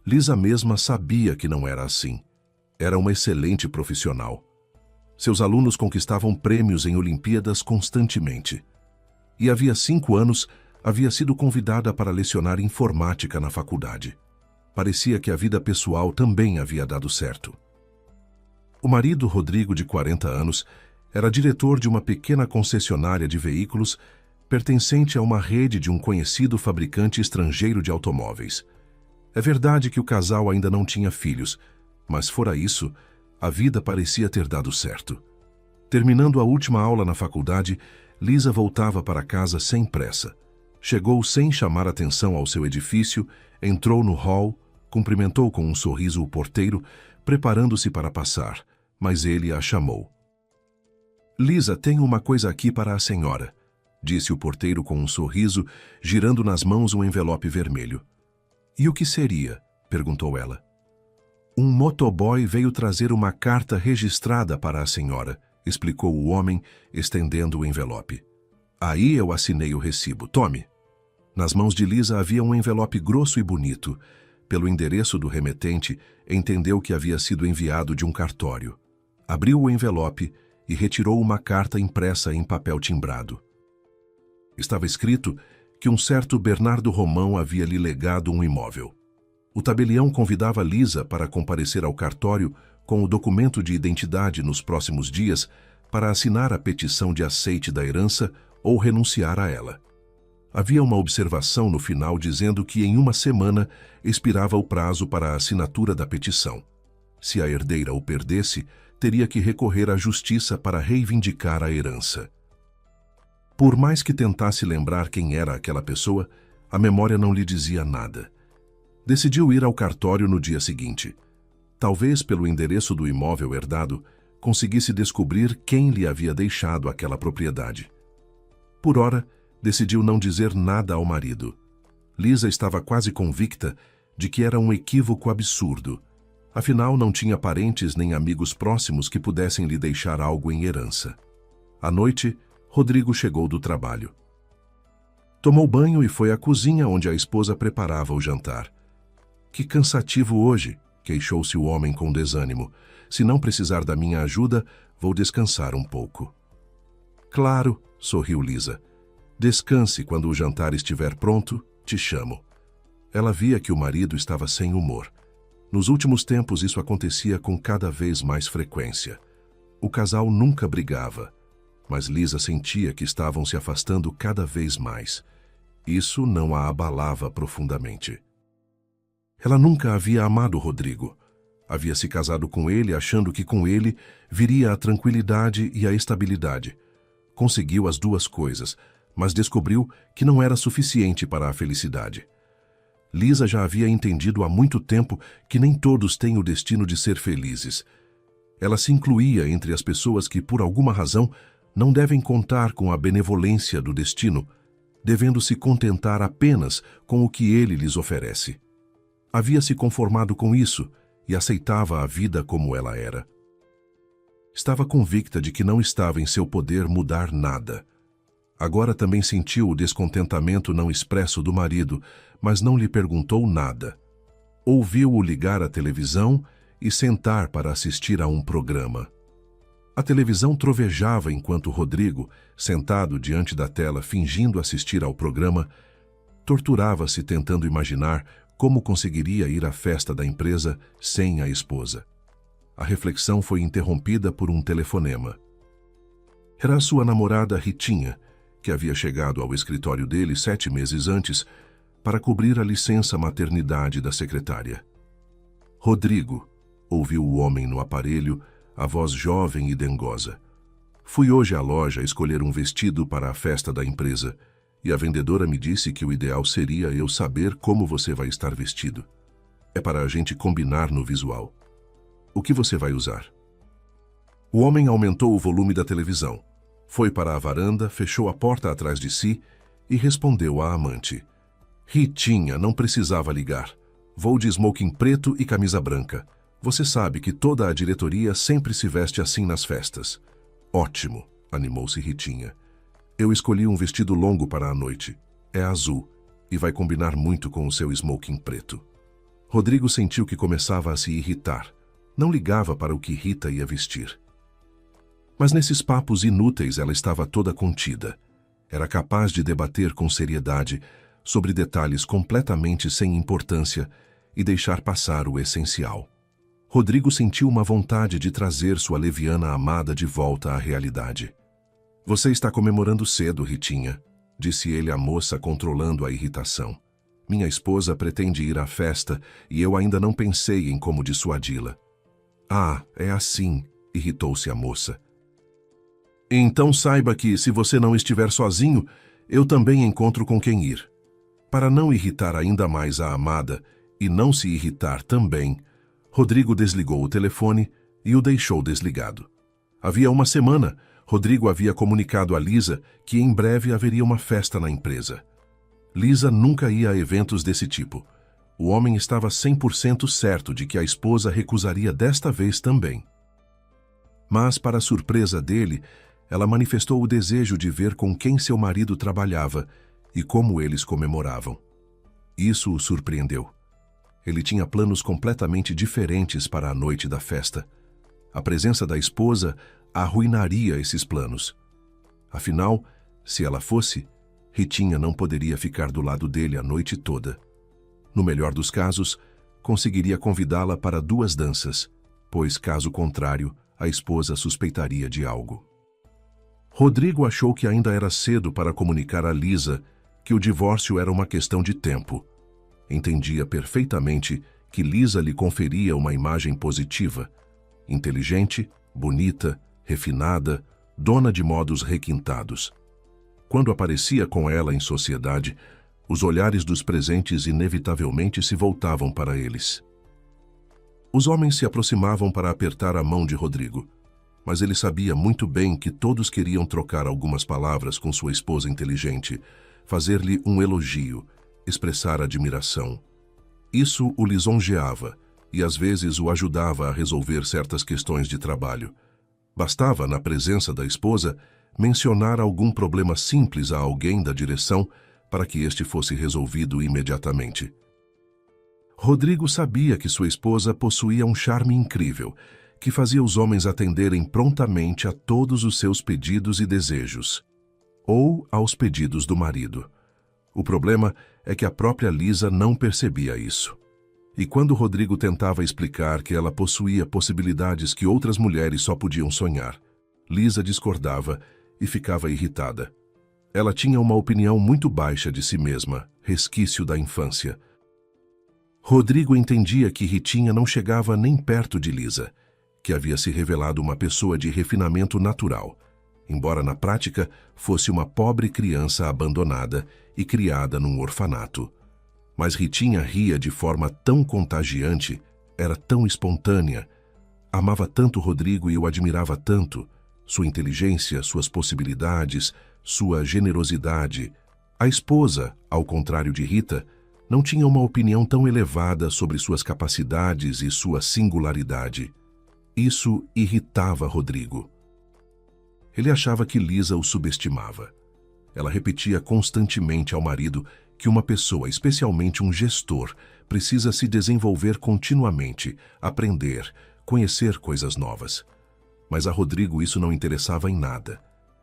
Lisa mesma sabia que não era assim. Era uma excelente profissional. Seus alunos conquistavam prêmios em Olimpíadas constantemente. E havia 5 anos havia sido convidada para lecionar informática na faculdade. Parecia que a vida pessoal também havia dado certo. O marido, Rodrigo, de 40 anos, era diretor de uma pequena concessionária de veículos pertencente a uma rede de um conhecido fabricante estrangeiro de automóveis. É verdade que o casal ainda não tinha filhos, mas fora isso, a vida parecia ter dado certo. Terminando a última aula na faculdade, Lisa voltava para casa sem pressa. Chegou sem chamar atenção ao seu edifício, entrou no hall, cumprimentou com um sorriso o porteiro, preparando-se para passar, mas ele a chamou. "Lisa, tenho uma coisa aqui para a senhora", disse o porteiro com um sorriso, girando nas mãos um envelope vermelho. "E o que seria?", perguntou ela. "Um motoboy veio trazer uma carta registrada para a senhora", explicou o homem, estendendo o envelope. "Aí eu assinei o recibo. Tome." Nas mãos de Lisa havia um envelope grosso e bonito. Pelo endereço do remetente, entendeu que havia sido enviado de um cartório. Abriu o envelope e retirou uma carta impressa em papel timbrado. Estava escrito que um certo Bernardo Romão havia lhe legado um imóvel. O tabelião convidava Lisa para comparecer ao cartório com o documento de identidade nos próximos dias para assinar a petição de aceite da herança ou renunciar a ela. Havia uma observação no final dizendo que em uma semana expirava o prazo para a assinatura da petição. Se a herdeira o perdesse, teria que recorrer à justiça para reivindicar a herança. Por mais que tentasse lembrar quem era aquela pessoa, a memória não lhe dizia nada. Decidiu ir ao cartório no dia seguinte. Talvez pelo endereço do imóvel herdado, conseguisse descobrir quem lhe havia deixado aquela propriedade. Por ora, decidiu não dizer nada ao marido. Lisa estava quase convicta de que era um equívoco absurdo. Afinal, não tinha parentes nem amigos próximos que pudessem lhe deixar algo em herança. À noite, Rodrigo chegou do trabalho. Tomou banho e foi à cozinha onde a esposa preparava o jantar. "Que cansativo hoje", queixou-se o homem com desânimo. "Se não precisar da minha ajuda, vou descansar um pouco." "Claro", sorriu Lisa. "Descanse, quando o jantar estiver pronto, te chamo." Ela via que o marido estava sem humor. Nos últimos tempos isso acontecia com cada vez mais frequência. O casal nunca brigava, mas Lisa sentia que estavam se afastando cada vez mais. Isso não a abalava profundamente. Ela nunca havia amado Rodrigo. Havia se casado com ele achando que com ele viria a tranquilidade e a estabilidade. Conseguiu as duas coisas, mas descobriu que não era suficiente para a felicidade. Lisa já havia entendido há muito tempo que nem todos têm o destino de ser felizes. Ela se incluía entre as pessoas que, por alguma razão, não devem contar com a benevolência do destino, devendo se contentar apenas com o que ele lhes oferece. Havia se conformado com isso e aceitava a vida como ela era. Estava convicta de que não estava em seu poder mudar nada. Agora também sentiu o descontentamento não expresso do marido, mas não lhe perguntou nada. Ouviu-o ligar a televisão e sentar para assistir a um programa. A televisão trovejava enquanto Rodrigo, sentado diante da tela fingindo assistir ao programa, torturava-se tentando imaginar como conseguiria ir à festa da empresa sem a esposa. A reflexão foi interrompida por um telefonema. Era a sua namorada Ritinha, que havia chegado ao escritório dele 7 meses antes para cobrir a licença maternidade da secretária. "Rodrigo", ouviu o homem no aparelho, a voz jovem e dengosa. "Fui hoje à loja escolher um vestido para a festa da empresa e a vendedora me disse que o ideal seria eu saber como você vai estar vestido. É para a gente combinar no visual. O que você vai usar?" O homem aumentou o volume da televisão. Foi para a varanda, fechou a porta atrás de si e respondeu à amante. "Ritinha, não precisava ligar. Vou de smoking preto e camisa branca. Você sabe que toda a diretoria sempre se veste assim nas festas." "Ótimo", animou-se Ritinha. "Eu escolhi um vestido longo para a noite. É azul e vai combinar muito com o seu smoking preto." Rodrigo sentiu que começava a se irritar. Não ligava para o que Rita ia vestir. Mas nesses papos inúteis ela estava toda contida. Era capaz de debater com seriedade sobre detalhes completamente sem importância e deixar passar o essencial. Rodrigo sentiu uma vontade de trazer sua leviana amada de volta à realidade. Você está comemorando cedo, Ritinha, disse ele à moça, controlando a irritação. Minha esposa pretende ir à festa e eu ainda não pensei em como dissuadi-la. Ah, é assim, irritou-se a moça. Então saiba que, se você não estiver sozinho, eu também encontro com quem ir. Para não irritar ainda mais a amada e não se irritar também, Rodrigo desligou o telefone e o deixou desligado. Havia uma semana, Rodrigo havia comunicado a Lisa que em breve haveria uma festa na empresa. Lisa nunca ia a eventos desse tipo. O homem estava 100% certo de que a esposa recusaria desta vez também. Mas, para surpresa dele, ela manifestou o desejo de ver com quem seu marido trabalhava e como eles comemoravam. Isso o surpreendeu. Ele tinha planos completamente diferentes para a noite da festa. A presença da esposa arruinaria esses planos. Afinal, se ela fosse, Ritinha não poderia ficar do lado dele a noite toda. No melhor dos casos, conseguiria convidá-la para 2 danças, pois, caso contrário, a esposa suspeitaria de algo. Rodrigo achou que ainda era cedo para comunicar a Lisa que o divórcio era uma questão de tempo. Entendia perfeitamente que Lisa lhe conferia uma imagem positiva, inteligente, bonita, refinada, dona de modos requintados. Quando aparecia com ela em sociedade, os olhares dos presentes inevitavelmente se voltavam para eles. Os homens se aproximavam para apertar a mão de Rodrigo, mas ele sabia muito bem que todos queriam trocar algumas palavras com sua esposa inteligente, fazer-lhe um elogio, expressar admiração. Isso o lisonjeava e às vezes o ajudava a resolver certas questões de trabalho. Bastava, na presença da esposa, mencionar algum problema simples a alguém da direção para que este fosse resolvido imediatamente. Rodrigo sabia que sua esposa possuía um charme incrível, que fazia os homens atenderem prontamente a todos os seus pedidos e desejos, ou aos pedidos do marido. O problema é que a própria Lisa não percebia isso. E quando Rodrigo tentava explicar que ela possuía possibilidades que outras mulheres só podiam sonhar, Lisa discordava e ficava irritada. Ela tinha uma opinião muito baixa de si mesma, resquício da infância. Rodrigo entendia que Ritinha não chegava nem perto de Lisa, que havia se revelado uma pessoa de refinamento natural, embora na prática fosse uma pobre criança abandonada e criada num orfanato. Mas Ritinha ria de forma tão contagiante, era tão espontânea, amava tanto Rodrigo e o admirava tanto, sua inteligência, suas possibilidades, sua generosidade. A esposa, ao contrário de Rita, não tinha uma opinião tão elevada sobre suas capacidades e sua singularidade. Isso irritava Rodrigo. Ele achava que Lisa o subestimava. Ela repetia constantemente ao marido que uma pessoa, especialmente um gestor, precisa se desenvolver continuamente, aprender, conhecer coisas novas. Mas a Rodrigo isso não interessava em nada.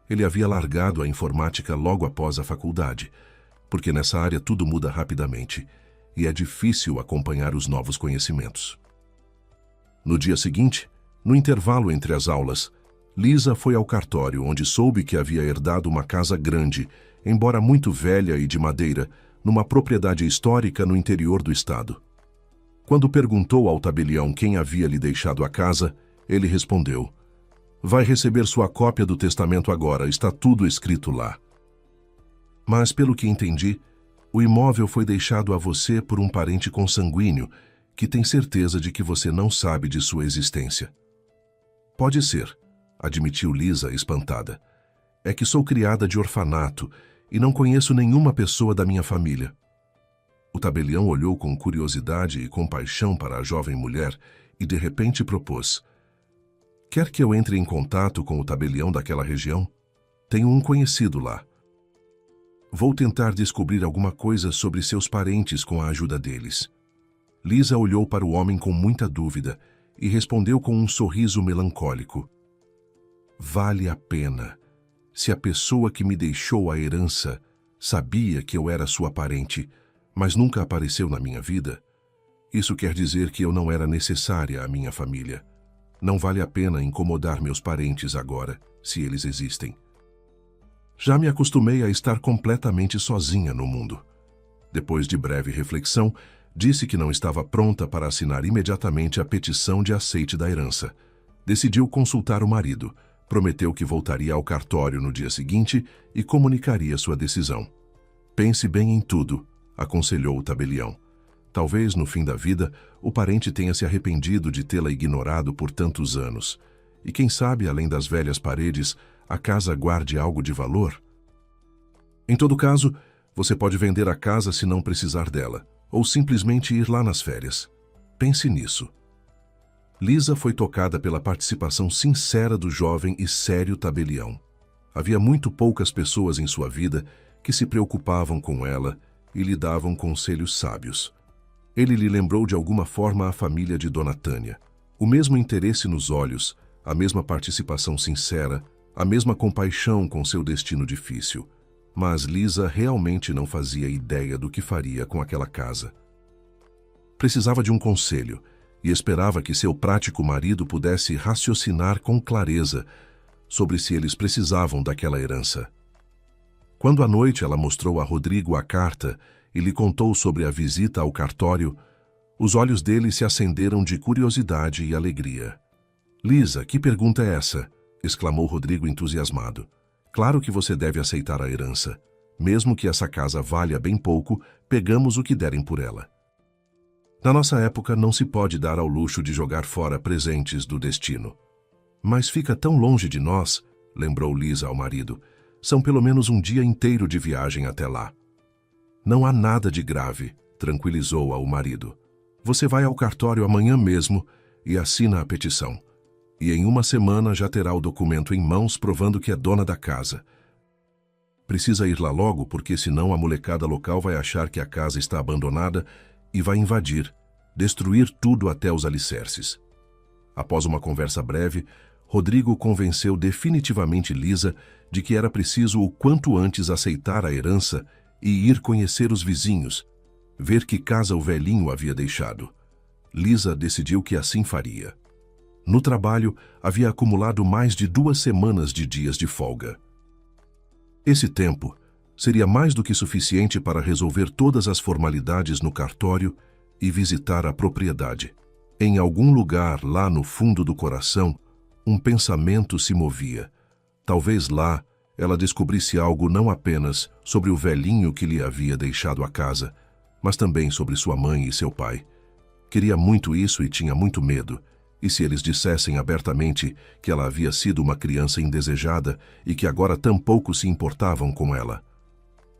Ele havia largado a informática logo após a faculdade, porque nessa área tudo muda rapidamente e é difícil acompanhar os novos conhecimentos. No dia seguinte, no intervalo entre as aulas, Lisa foi ao cartório, onde soube que havia herdado uma casa grande, embora muito velha e de madeira, numa propriedade histórica no interior do estado. Quando perguntou ao tabelião quem havia lhe deixado a casa, ele respondeu: "Vai receber sua cópia do testamento agora, está tudo escrito lá." Mas, pelo que entendi, o imóvel foi deixado a você por um parente consanguíneo que tem certeza de que você não sabe de sua existência. Pode ser, admitiu Lisa, espantada. É que sou criada de orfanato e não conheço nenhuma pessoa da minha família. O tabelião olhou com curiosidade e compaixão para a jovem mulher e de repente propôs: "Quer que eu entre em contato com o tabelião daquela região? Tenho um conhecido lá. Vou tentar descobrir alguma coisa sobre seus parentes com a ajuda deles." Lisa olhou para o homem com muita dúvida e respondeu com um sorriso melancólico: "Vale a pena. Se a pessoa que me deixou a herança sabia que eu era sua parente, mas nunca apareceu na minha vida, Isso quer dizer que eu não era necessária à minha família. Não vale a pena incomodar meus parentes agora, se eles existem. Já me acostumei a estar completamente sozinha no mundo. Depois de breve reflexão, disse que não estava pronta para assinar imediatamente a petição de aceite da herança. Decidiu consultar o marido, prometeu que voltaria ao cartório no dia seguinte e comunicaria sua decisão. Pense bem em tudo, aconselhou o tabelião. Talvez, no fim da vida, o parente tenha se arrependido de tê-la ignorado por tantos anos. E quem sabe, além das velhas paredes, a casa guarde algo de valor? Em todo caso, você pode vender a casa se não precisar dela, ou simplesmente ir lá nas férias. Pense nisso. Lisa foi tocada pela participação sincera do jovem e sério tabelião. Havia muito poucas pessoas em sua vida que se preocupavam com ela e lhe davam conselhos sábios. Ele lhe lembrou de alguma forma a família de Dona Tânia. O mesmo interesse nos olhos, a mesma participação sincera, a mesma compaixão com seu destino difícil. Mas Lisa realmente não fazia ideia do que faria com aquela casa. Precisava de um conselho e esperava que seu prático marido pudesse raciocinar com clareza sobre se eles precisavam daquela herança. Quando à noite ela mostrou a Rodrigo a carta e lhe contou sobre a visita ao cartório, os olhos dele se acenderam de curiosidade e alegria. "Lisa, que pergunta é essa?" exclamou Rodrigo entusiasmado. "Claro que você deve aceitar a herança. Mesmo que essa casa valha bem pouco, pegamos o que derem por ela." Na nossa época não se pode dar ao luxo de jogar fora presentes do destino. "Mas fica tão longe de nós", lembrou Lisa ao marido. "São pelo menos um dia inteiro de viagem até lá." "Não há nada de grave", tranquilizou-a o marido. "Você vai ao cartório amanhã mesmo e assina a petição. E em uma semana já terá o documento em mãos provando que é dona da casa. Precisa ir lá logo porque senão a molecada local vai achar que a casa está abandonada e vai invadir, destruir tudo até os alicerces." Após uma conversa breve, Rodrigo convenceu definitivamente Lisa de que era preciso o quanto antes aceitar a herança e ir conhecer os vizinhos, ver que casa o velhinho havia deixado. Lisa decidiu que assim faria. No trabalho, havia acumulado mais de 2 semanas de dias de folga. Esse tempo seria mais do que suficiente para resolver todas as formalidades no cartório e visitar a propriedade. Em algum lugar lá no fundo do coração, um pensamento se movia. Talvez lá ela descobrisse algo não apenas sobre o velhinho que lhe havia deixado a casa, mas também sobre sua mãe e seu pai. Queria muito isso e tinha muito medo. E se eles dissessem abertamente que ela havia sido uma criança indesejada e que agora tampouco se importavam com ela?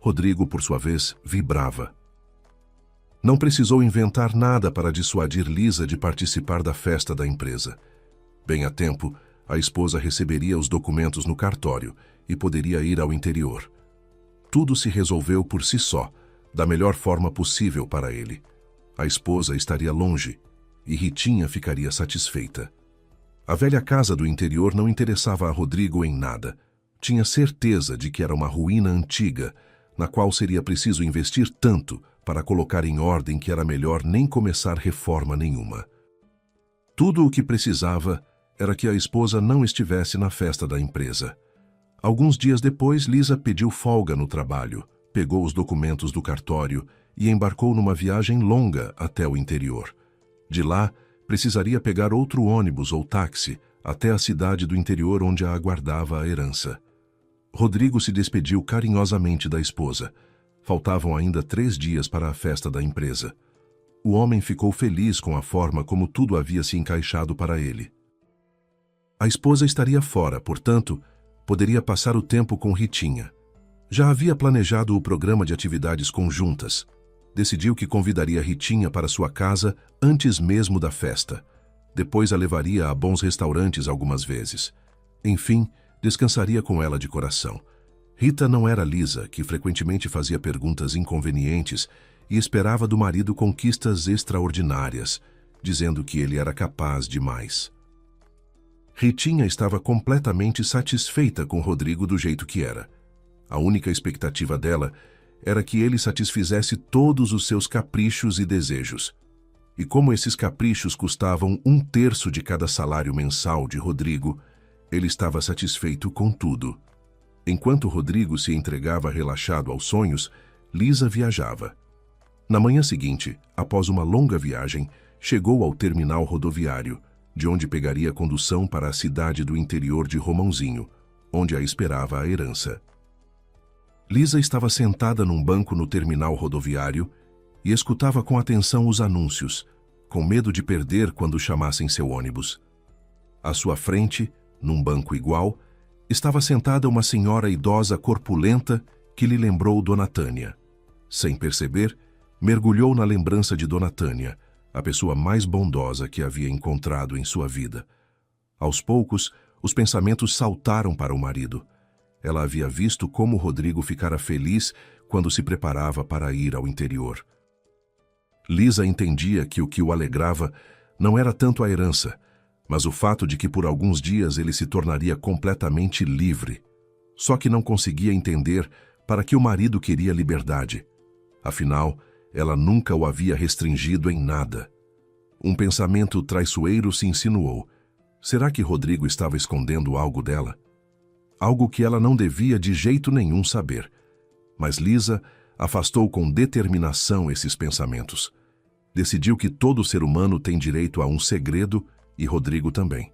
Rodrigo, por sua vez, vibrava. Não precisou inventar nada para dissuadir Lisa de participar da festa da empresa. Bem a tempo, a esposa receberia os documentos no cartório e poderia ir ao interior. Tudo se resolveu por si só, da melhor forma possível para ele. A esposa estaria longe e Ritinha ficaria satisfeita. A velha casa do interior não interessava a Rodrigo em nada. Tinha certeza de que era uma ruína antiga, na qual seria preciso investir tanto para colocar em ordem que era melhor nem começar reforma nenhuma. Tudo o que precisava era que a esposa não estivesse na festa da empresa. Alguns dias depois, Lisa pediu folga no trabalho, pegou os documentos do cartório e embarcou numa viagem longa até o interior. De lá, precisaria pegar outro ônibus ou táxi até a cidade do interior onde a aguardava a herança. Rodrigo se despediu carinhosamente da esposa. Faltavam ainda 3 dias para a festa da empresa. O homem ficou feliz com a forma como tudo havia se encaixado para ele. A esposa estaria fora, portanto, poderia passar o tempo com Ritinha. Já havia planejado o programa de atividades conjuntas. Decidiu que convidaria Ritinha para sua casa antes mesmo da festa. Depois a levaria a bons restaurantes algumas vezes. Enfim, descansaria com ela de coração. Rita não era Lisa, que frequentemente fazia perguntas inconvenientes e esperava do marido conquistas extraordinárias, dizendo que ele era capaz de mais. Ritinha estava completamente satisfeita com Rodrigo do jeito que era. A única expectativa dela era que ele satisfizesse todos os seus caprichos e desejos. E como esses caprichos custavam 1/3 de cada salário mensal de Rodrigo, ele estava satisfeito com tudo. Enquanto Rodrigo se entregava relaxado aos sonhos, Lisa viajava. Na manhã seguinte, após uma longa viagem, chegou ao terminal rodoviário, de onde pegaria condução para a cidade do interior de Romãozinho, onde a esperava a herança. Lisa estava sentada num banco no terminal rodoviário e escutava com atenção os anúncios, com medo de perder quando chamassem seu ônibus. À sua frente, num banco igual, estava sentada uma senhora idosa corpulenta que lhe lembrou Dona Tânia. Sem perceber, mergulhou na lembrança de Dona Tânia, a pessoa mais bondosa que havia encontrado em sua vida. Aos poucos, os pensamentos saltaram para o marido. Ela havia visto como Rodrigo ficara feliz quando se preparava para ir ao interior. Lisa entendia que o que o alegrava não era tanto a herança, mas o fato de que por alguns dias ele se tornaria completamente livre. Só que não conseguia entender para que o marido queria liberdade. Afinal, ela nunca o havia restringido em nada. Um pensamento traiçoeiro se insinuou. Será que Rodrigo estava escondendo algo dela? Algo que ela não devia de jeito nenhum saber. Mas Lisa afastou com determinação esses pensamentos. Decidiu que todo ser humano tem direito a um segredo e Rodrigo também.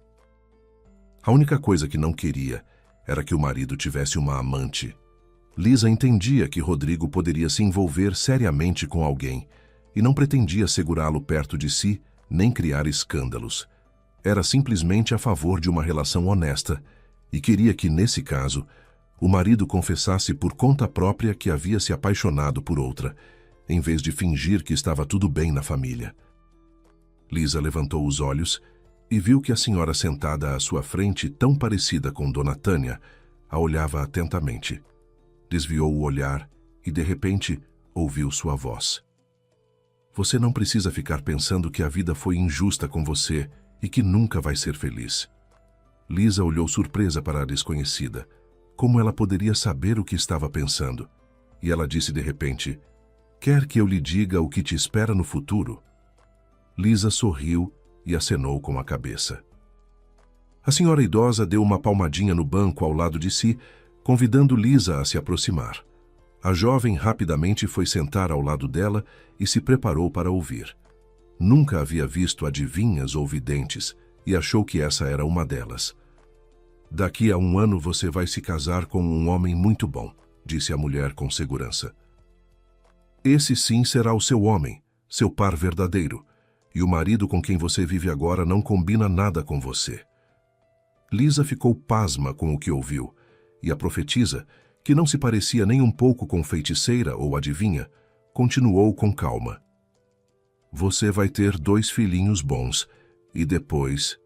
A única coisa que não queria era que o marido tivesse uma amante. Lisa entendia que Rodrigo poderia se envolver seriamente com alguém e não pretendia segurá-lo perto de si nem criar escândalos. Era simplesmente a favor de uma relação honesta e queria que, nesse caso, o marido confessasse por conta própria que havia se apaixonado por outra, em vez de fingir que estava tudo bem na família. Lisa levantou os olhos e viu que a senhora sentada à sua frente, tão parecida com Dona Tânia, a olhava atentamente. Desviou o olhar e, de repente, ouviu sua voz. Você não precisa ficar pensando que a vida foi injusta com você e que nunca vai ser feliz. Lisa olhou surpresa para a desconhecida. Como ela poderia saber o que estava pensando? E ela disse de repente, quer que eu lhe diga o que te espera no futuro? Lisa sorriu e acenou com a cabeça. A senhora idosa deu uma palmadinha no banco ao lado de si, convidando Lisa a se aproximar. A jovem rapidamente foi sentar ao lado dela e se preparou para ouvir. Nunca havia visto adivinhas ou videntes e achou que essa era uma delas. Daqui a 1 ano você vai se casar com um homem muito bom, disse a mulher com segurança. Esse sim será o seu homem, seu par verdadeiro, e o marido com quem você vive agora não combina nada com você. Lisa ficou pasma com o que ouviu, e a profetisa, que não se parecia nem um pouco com feiticeira ou adivinha, continuou com calma. Você vai ter 2 filhinhos bons, e depois...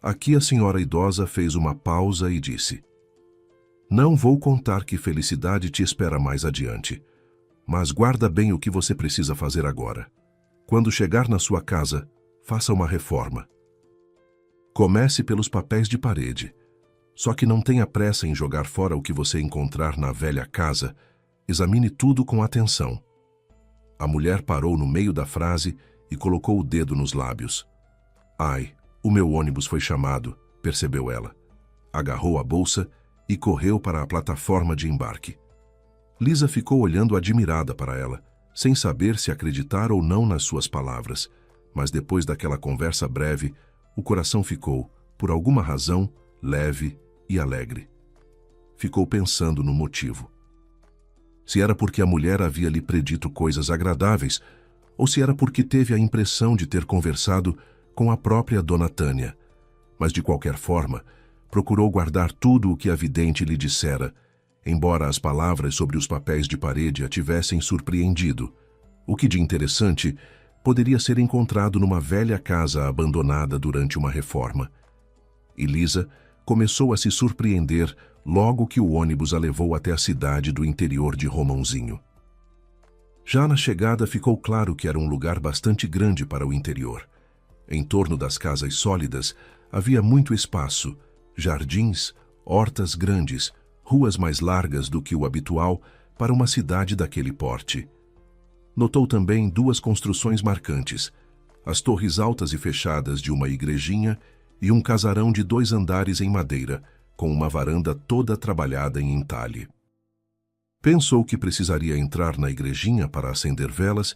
Aqui a senhora idosa fez uma pausa e disse, não vou contar que felicidade te espera mais adiante, mas guarda bem o que você precisa fazer agora. Quando chegar na sua casa, faça uma reforma. Comece pelos papéis de parede. Só que não tenha pressa em jogar fora o que você encontrar na velha casa. Examine tudo com atenção. A mulher parou no meio da frase e colocou o dedo nos lábios. Ai, o meu ônibus foi chamado, percebeu ela. Agarrou a bolsa e correu para a plataforma de embarque. Lisa ficou olhando admirada para ela, sem saber se acreditar ou não nas suas palavras. Mas depois daquela conversa breve, o coração ficou, por alguma razão, leve e alegre. Ficou pensando no motivo. Se era porque a mulher havia lhe predito coisas agradáveis, ou se era porque teve a impressão de ter conversado com a própria Dona Tânia. Mas, de qualquer forma, procurou guardar tudo o que a vidente lhe dissera, embora as palavras sobre os papéis de parede a tivessem surpreendido. O que de interessante poderia ser encontrado numa velha casa abandonada durante uma reforma. E Lisa começou a se surpreender logo que o ônibus a levou até a cidade do interior de Romãozinho. Já na chegada ficou claro que era um lugar bastante grande para o interior. Em torno das casas sólidas havia muito espaço, jardins, hortas grandes, ruas mais largas do que o habitual para uma cidade daquele porte. Notou também 2 construções marcantes, as torres altas e fechadas de uma igrejinha e um casarão de 2 andares em madeira, com uma varanda toda trabalhada em entalhe. Pensou que precisaria entrar na igrejinha para acender velas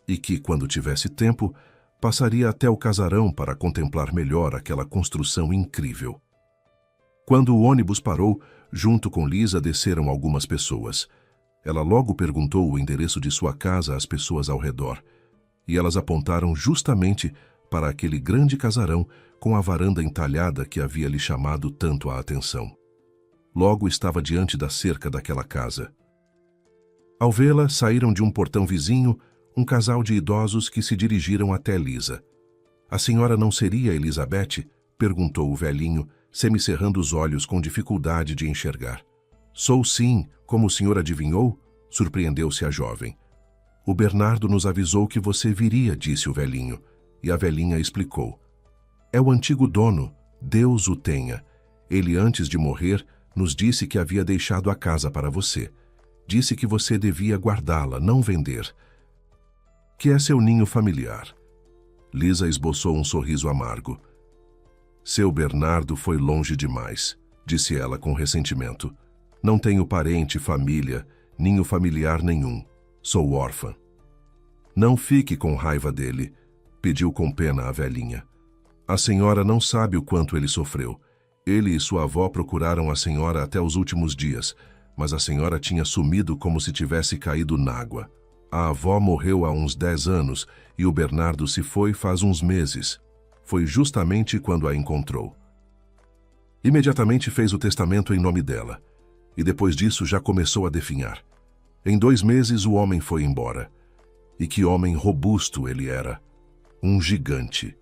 e que, quando tivesse tempo, passaria até o casarão para contemplar melhor aquela construção incrível. Quando o ônibus parou, junto com Lisa desceram algumas pessoas. Ela logo perguntou o endereço de sua casa às pessoas ao redor, e elas apontaram justamente para aquele grande casarão com a varanda entalhada que havia lhe chamado tanto a atenção. Logo estava diante da cerca daquela casa. Ao vê-la, saíram de um portão vizinho um casal de idosos que se dirigiram até Lisa. "A senhora não seria Elizabeth?" perguntou o velhinho, semicerrando os olhos com dificuldade de enxergar. "Sou sim, como o senhor adivinhou?" surpreendeu-se a jovem. "O Bernardo nos avisou que você viria", disse o velhinho, e a velhinha explicou. "É o antigo dono, Deus o tenha. Ele, antes de morrer, nos disse que havia deixado a casa para você. Disse que você devia guardá-la, não vender. Que é seu ninho familiar." Lisa esboçou um sorriso amargo. "Seu Bernardo foi longe demais", disse ela com ressentimento. "Não tenho parente, família, ninho familiar nenhum. Sou órfã." "Não fique com raiva dele", pediu com pena a velhinha. "A senhora não sabe o quanto ele sofreu. Ele e sua avó procuraram a senhora até os últimos dias, mas a senhora tinha sumido como se tivesse caído n'água. A avó morreu há uns 10 anos e o Bernardo se foi faz uns meses. Foi justamente quando a encontrou. Imediatamente fez o testamento em nome dela, e depois disso já começou a definhar. Em 2 meses o homem foi embora. E que homem robusto ele era. Um gigante."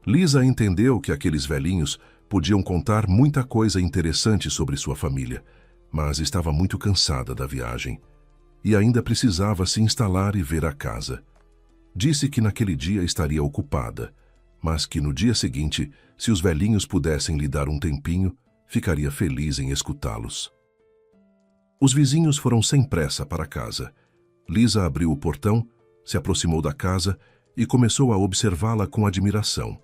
Lisa entendeu que aqueles velhinhos podiam contar muita coisa interessante sobre sua família, mas estava muito cansada da viagem. E ainda precisava se instalar e ver a casa. Disse que naquele dia estaria ocupada, mas que no dia seguinte, se os velhinhos pudessem lhe dar um tempinho, ficaria feliz em escutá-los. Os vizinhos foram sem pressa para casa. Lisa abriu o portão, se aproximou da casa e começou a observá-la com admiração.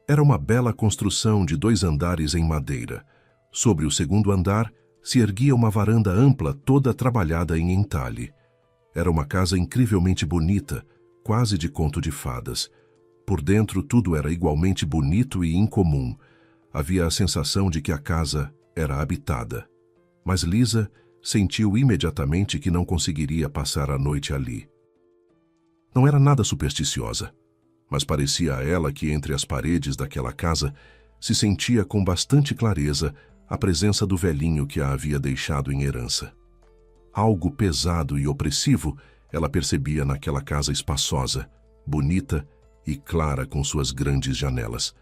Era uma bela construção de 2 andares em madeira. Sobre o segundo andar se erguia uma varanda ampla toda trabalhada em entalhe. Era uma casa incrivelmente bonita, quase de conto de fadas. Por dentro tudo era igualmente bonito e incomum. Havia a sensação de que a casa era habitada. Mas Lisa sentiu imediatamente que não conseguiria passar a noite ali. Não era nada supersticiosa, mas parecia a ela que entre as paredes daquela casa se sentia com bastante clareza a presença do velhinho que a havia deixado em herança. Algo pesado e opressivo ela percebia naquela casa espaçosa, bonita e clara com suas grandes janelas.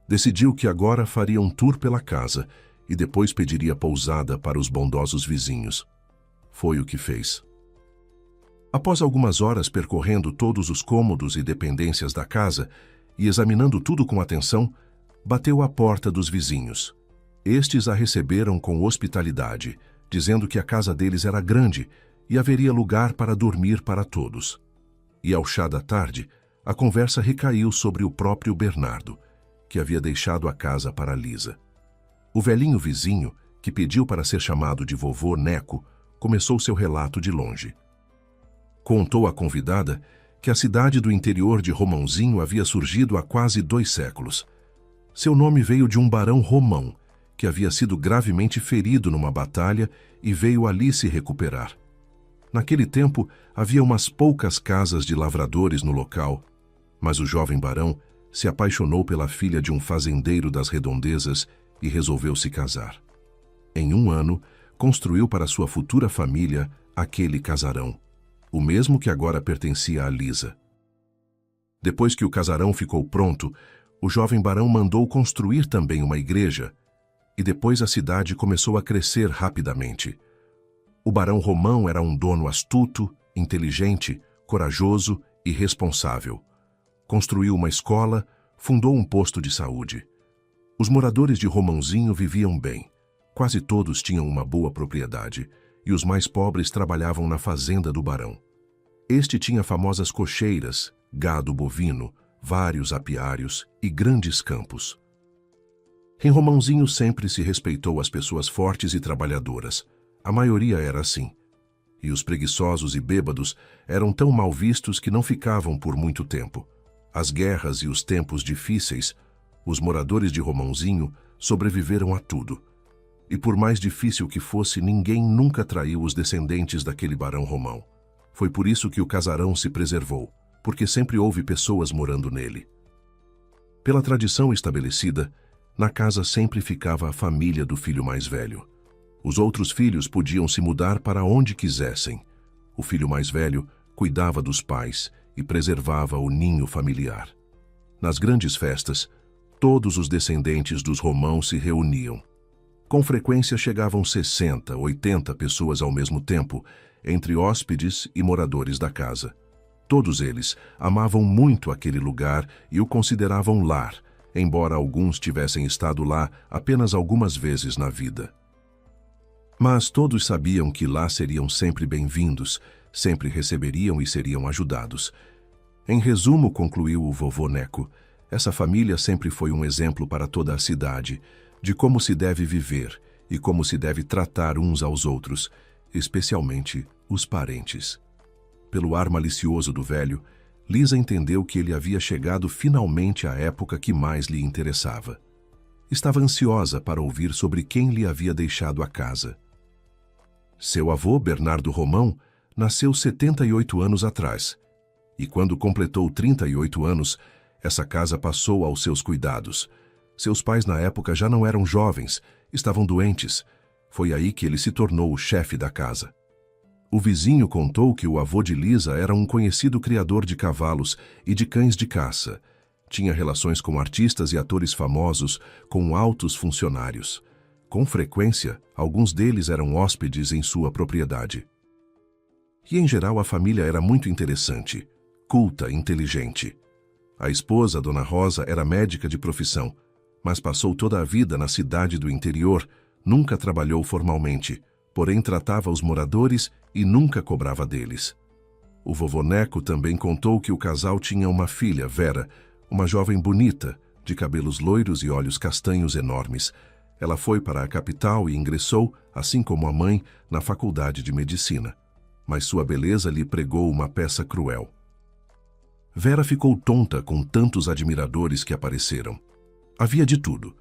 Decidiu que agora faria um tour pela casa e depois pediria pousada para os bondosos vizinhos. Foi o que fez. Após algumas horas percorrendo todos os cômodos e dependências da casa e examinando tudo com atenção, bateu à porta dos vizinhos. Estes a receberam com hospitalidade, dizendo que a casa deles era grande e haveria lugar para dormir para todos. E ao chá da tarde, a conversa recaiu sobre o próprio Bernardo, que havia deixado a casa para Lisa. O velhinho vizinho, que pediu para ser chamado de vovô Neco, começou seu relato de longe. Contou à convidada que a cidade do interior de Romãozinho havia surgido há quase 2 séculos. Seu nome veio de um barão Romão, que havia sido gravemente ferido numa batalha e veio ali se recuperar. Naquele tempo, havia umas poucas casas de lavradores no local, mas o jovem barão se apaixonou pela filha de um fazendeiro das redondezas e resolveu se casar. Em 1 ano, construiu para sua futura família aquele casarão, o mesmo que agora pertencia a Lisa. Depois que o casarão ficou pronto, o jovem barão mandou construir também uma igreja, e depois a cidade começou a crescer rapidamente. O barão Romão era um dono astuto, inteligente, corajoso e responsável. Construiu uma escola, fundou um posto de saúde. Os moradores de Romãozinho viviam bem. Quase todos tinham uma boa propriedade, e os mais pobres trabalhavam na fazenda do barão. Este tinha famosas cocheiras, gado bovino, vários apiários e grandes campos. Em Romãozinho sempre se respeitou as pessoas fortes e trabalhadoras. A maioria era assim. E os preguiçosos e bêbados eram tão mal vistos que não ficavam por muito tempo. As guerras e os tempos difíceis, os moradores de Romãozinho sobreviveram a tudo. E por mais difícil que fosse, ninguém nunca traiu os descendentes daquele barão Romão. Foi por isso que o casarão se preservou, porque sempre houve pessoas morando nele. Pela tradição estabelecida, na casa sempre ficava a família do filho mais velho. Os outros filhos podiam se mudar para onde quisessem. O filho mais velho cuidava dos pais e preservava o ninho familiar. Nas grandes festas, todos os descendentes dos Romão se reuniam. Com frequência chegavam 60, 80 pessoas ao mesmo tempo, entre hóspedes e moradores da casa. Todos eles amavam muito aquele lugar e o consideravam lar, embora alguns tivessem estado lá apenas algumas vezes na vida. Mas todos sabiam que lá seriam sempre bem-vindos, sempre receberiam e seriam ajudados. Em resumo, concluiu o vovô Neco, essa família sempre foi um exemplo para toda a cidade, de como se deve viver e como se deve tratar uns aos outros, especialmente os parentes. Pelo ar malicioso do velho, Lisa entendeu que ele havia chegado finalmente à época que mais lhe interessava. Estava ansiosa para ouvir sobre quem lhe havia deixado a casa. Seu avô, Bernardo Romão, nasceu 78 anos atrás, e quando completou 38 anos, essa casa passou aos seus cuidados. Seus pais na época já não eram jovens, estavam doentes. Foi aí que ele se tornou o chefe da casa. O vizinho contou que o avô de Lisa era um conhecido criador de cavalos e de cães de caça. Tinha relações com artistas e atores famosos, com altos funcionários. Com frequência, alguns deles eram hóspedes em sua propriedade. E, em geral, a família era muito interessante, culta, inteligente. A esposa, Dona Rosa, era médica de profissão, mas passou toda a vida na cidade do interior, nunca trabalhou formalmente, porém tratava os moradores e nunca cobrava deles. O vovô Neco também contou que o casal tinha uma filha, Vera, uma jovem bonita, de cabelos loiros e olhos castanhos enormes. Ela foi para a capital e ingressou, assim como a mãe, na faculdade de medicina. Mas sua beleza lhe pregou uma peça cruel. Vera ficou tonta com tantos admiradores que apareceram. Havia de tudo: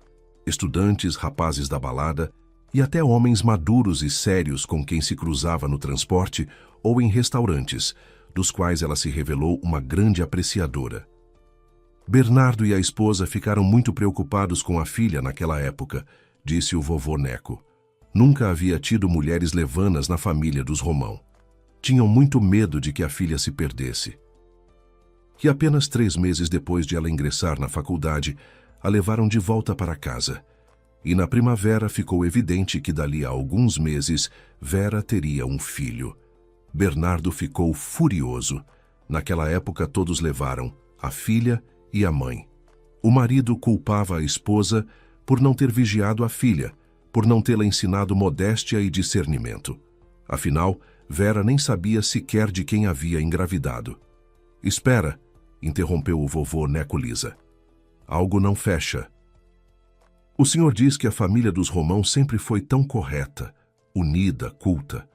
estudantes, rapazes da balada e até homens maduros e sérios com quem se cruzava no transporte ou em restaurantes, dos quais ela se revelou uma grande apreciadora. Bernardo e a esposa ficaram muito preocupados com a filha naquela época, disse o vovô Neco. Nunca havia tido mulheres levanas na família dos Romão. Tinham muito medo de que a filha se perdesse. E apenas 3 meses depois de ela ingressar na faculdade, a levaram de volta para casa. E na primavera ficou evidente que dali a alguns meses Vera teria um filho. Bernardo ficou furioso. Naquela época todos levaram a filha e a mãe. O marido culpava a esposa por não ter vigiado a filha, por não tê-la ensinado modéstia e discernimento. Afinal, Vera nem sabia sequer de quem havia engravidado. Espera, interrompeu o vovô Neco Lisa. Algo não fecha. O senhor diz que a família dos Romão sempre foi tão correta, unida, culta.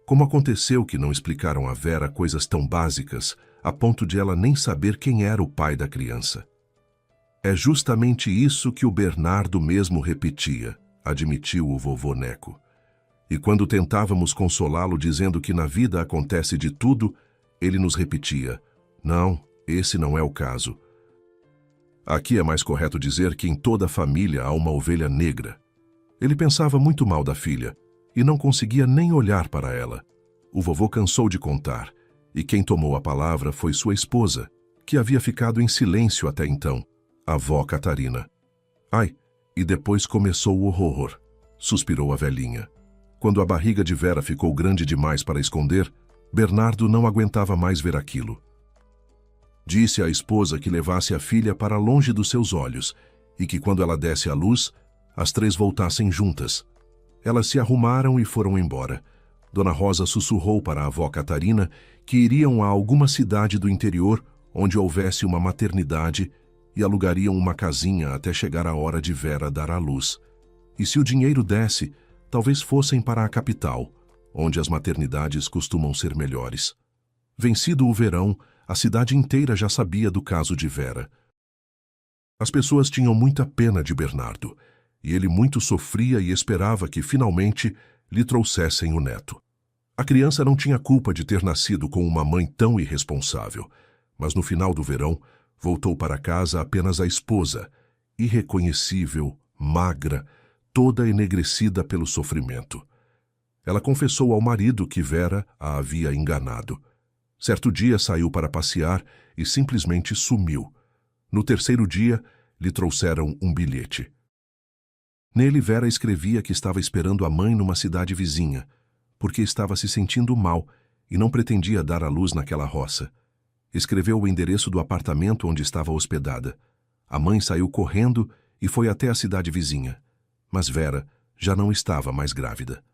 Como aconteceu que não explicaram a Vera coisas tão básicas, a ponto de ela nem saber quem era o pai da criança? É justamente isso que o Bernardo mesmo repetia, admitiu o vovô Neco. E quando tentávamos consolá-lo dizendo que na vida acontece de tudo, ele nos repetia: não, esse não é o caso. Aqui é mais correto dizer que em toda a família há uma ovelha negra. Ele pensava muito mal da filha e não conseguia nem olhar para ela. O vovô cansou de contar, e quem tomou a palavra foi sua esposa, que havia ficado em silêncio até então, a avó Catarina. Ai, e depois começou o horror, suspirou a velhinha. Quando a barriga de Vera ficou grande demais para esconder, Bernardo não aguentava mais ver aquilo. Disse à esposa que levasse a filha para longe dos seus olhos e que quando ela desse à luz, as 3 voltassem juntas. Elas se arrumaram e foram embora. Dona Rosa sussurrou para a avó Catarina que iriam a alguma cidade do interior onde houvesse uma maternidade e alugariam uma casinha até chegar a hora de Vera dar à luz. E se o dinheiro desse, talvez fossem para a capital, onde as maternidades costumam ser melhores. Vencido o verão, a cidade inteira já sabia do caso de Vera. As pessoas tinham muita pena de Bernardo, e ele muito sofria e esperava que, finalmente, lhe trouxessem o neto. A criança não tinha culpa de ter nascido com uma mãe tão irresponsável, mas no final do verão, voltou para casa apenas a esposa, irreconhecível, magra, toda enegrecida pelo sofrimento. Ela confessou ao marido que Vera a havia enganado. Certo dia saiu para passear e simplesmente sumiu. No terceiro dia, lhe trouxeram um bilhete. Nele, Vera escrevia que estava esperando a mãe numa cidade vizinha, porque estava se sentindo mal e não pretendia dar à luz naquela roça. Escreveu o endereço do apartamento onde estava hospedada. A mãe saiu correndo e foi até a cidade vizinha. Mas Vera já não estava mais grávida.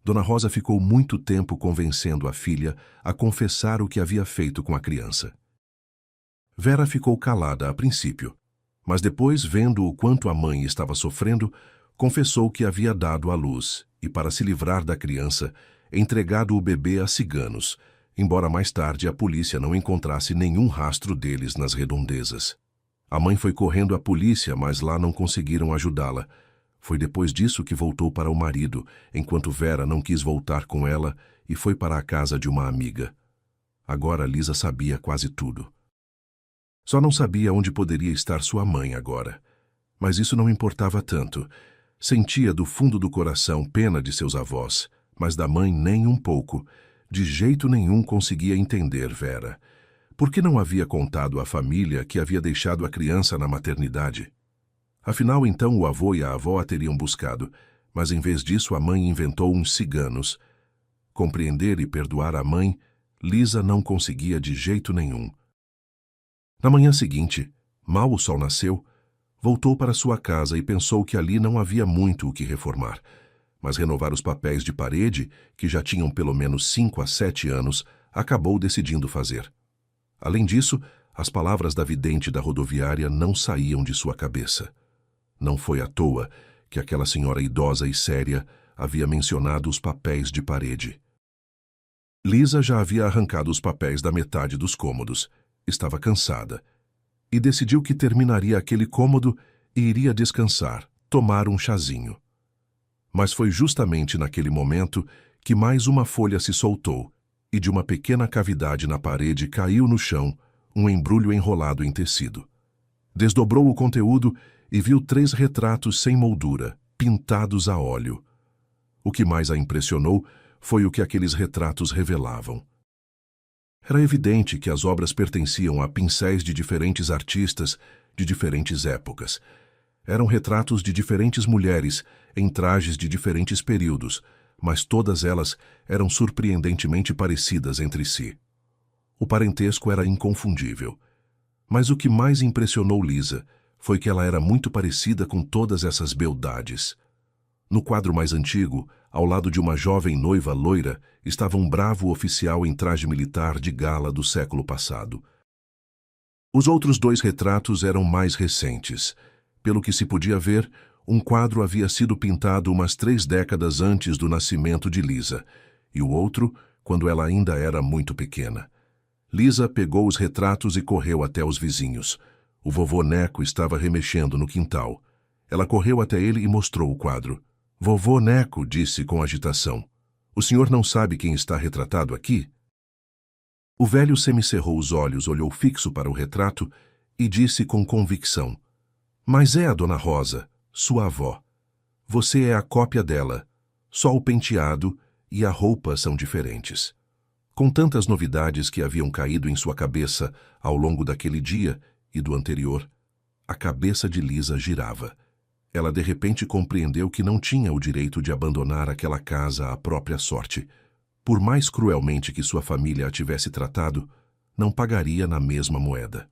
Dona Rosa ficou muito tempo convencendo a filha a confessar o que havia feito com a criança. Vera ficou calada a princípio, mas depois, vendo o quanto a mãe estava sofrendo, confessou que havia dado à luz e, para se livrar da criança, entregado o bebê a ciganos, embora mais tarde a polícia não encontrasse nenhum rastro deles nas redondezas. A mãe foi correndo à polícia, mas lá não conseguiram ajudá-la. Foi depois disso que voltou para o marido, enquanto Vera não quis voltar com ela e foi para a casa de uma amiga. Agora Lisa sabia quase tudo. Só não sabia onde poderia estar sua mãe agora. Mas isso não importava tanto. Sentia do fundo do coração pena de seus avós, mas da mãe nem um pouco. De jeito nenhum conseguia entender Vera. Por que não havia contado à família que havia deixado a criança na maternidade? Afinal, então, o avô e a avó a teriam buscado, mas em vez disso a mãe inventou uns ciganos. Compreender e perdoar a mãe, Lisa não conseguia de jeito nenhum. Na manhã seguinte, mal o sol nasceu, voltou para sua casa e pensou que ali não havia muito o que reformar, mas renovar os papéis de parede, que já tinham pelo menos 5 a 7 anos, acabou decidindo fazer. Além disso, as palavras da vidente da rodoviária não saíam de sua cabeça. Não foi à toa que aquela senhora idosa e séria havia mencionado os papéis de parede. Lisa já havia arrancado os papéis da metade dos cômodos. Estava cansada e decidiu que terminaria aquele cômodo e iria descansar, tomar um chazinho. Mas foi justamente naquele momento que mais uma folha se soltou e de uma pequena cavidade na parede caiu no chão um embrulho enrolado em tecido. Desdobrou o conteúdo e viu 3 retratos sem moldura, pintados a óleo. O que mais a impressionou foi o que aqueles retratos revelavam. Era evidente que as obras pertenciam a pincéis de diferentes artistas de diferentes épocas. Eram retratos de diferentes mulheres em trajes de diferentes períodos, mas todas elas eram surpreendentemente parecidas entre si. O parentesco era inconfundível. Mas o que mais impressionou Lisa foi que ela era muito parecida com todas essas beldades. No quadro mais antigo, ao lado de uma jovem noiva loira, estava um bravo oficial em traje militar de gala do século passado. Os outros 2 retratos eram mais recentes. Pelo que se podia ver, um quadro havia sido pintado umas 3 décadas antes do nascimento de Lisa, e o outro, quando ela ainda era muito pequena. Lisa pegou os retratos e correu até os vizinhos. O vovô Neco estava remexendo no quintal. Ela correu até ele e mostrou o quadro. Vovô Neco, disse com agitação, o senhor não sabe quem está retratado aqui? O velho semicerrou os olhos, olhou fixo para o retrato e disse com convicção, mas é a Dona Rosa, sua avó. Você é a cópia dela. Só o penteado e a roupa são diferentes. Com tantas novidades que haviam caído em sua cabeça ao longo daquele dia e do anterior, a cabeça de Lisa girava. Ela de repente compreendeu que não tinha o direito de abandonar aquela casa à própria sorte. Por mais cruelmente que sua família a tivesse tratado, não pagaria na mesma moeda.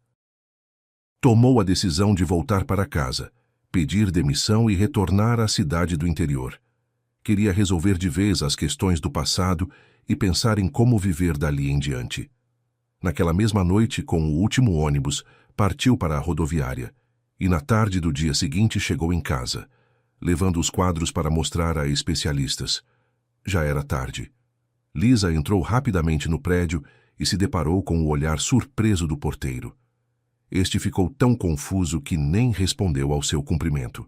Tomou a decisão de voltar para casa, pedir demissão e retornar à cidade do interior. Queria resolver de vez as questões do passado e pensar em como viver dali em diante. Naquela mesma noite, com o último ônibus, partiu para a rodoviária e na tarde do dia seguinte chegou em casa, levando os quadros para mostrar a especialistas. Já era tarde. Lisa entrou rapidamente no prédio e se deparou com o olhar surpreso do porteiro. Este ficou tão confuso que nem respondeu ao seu cumprimento.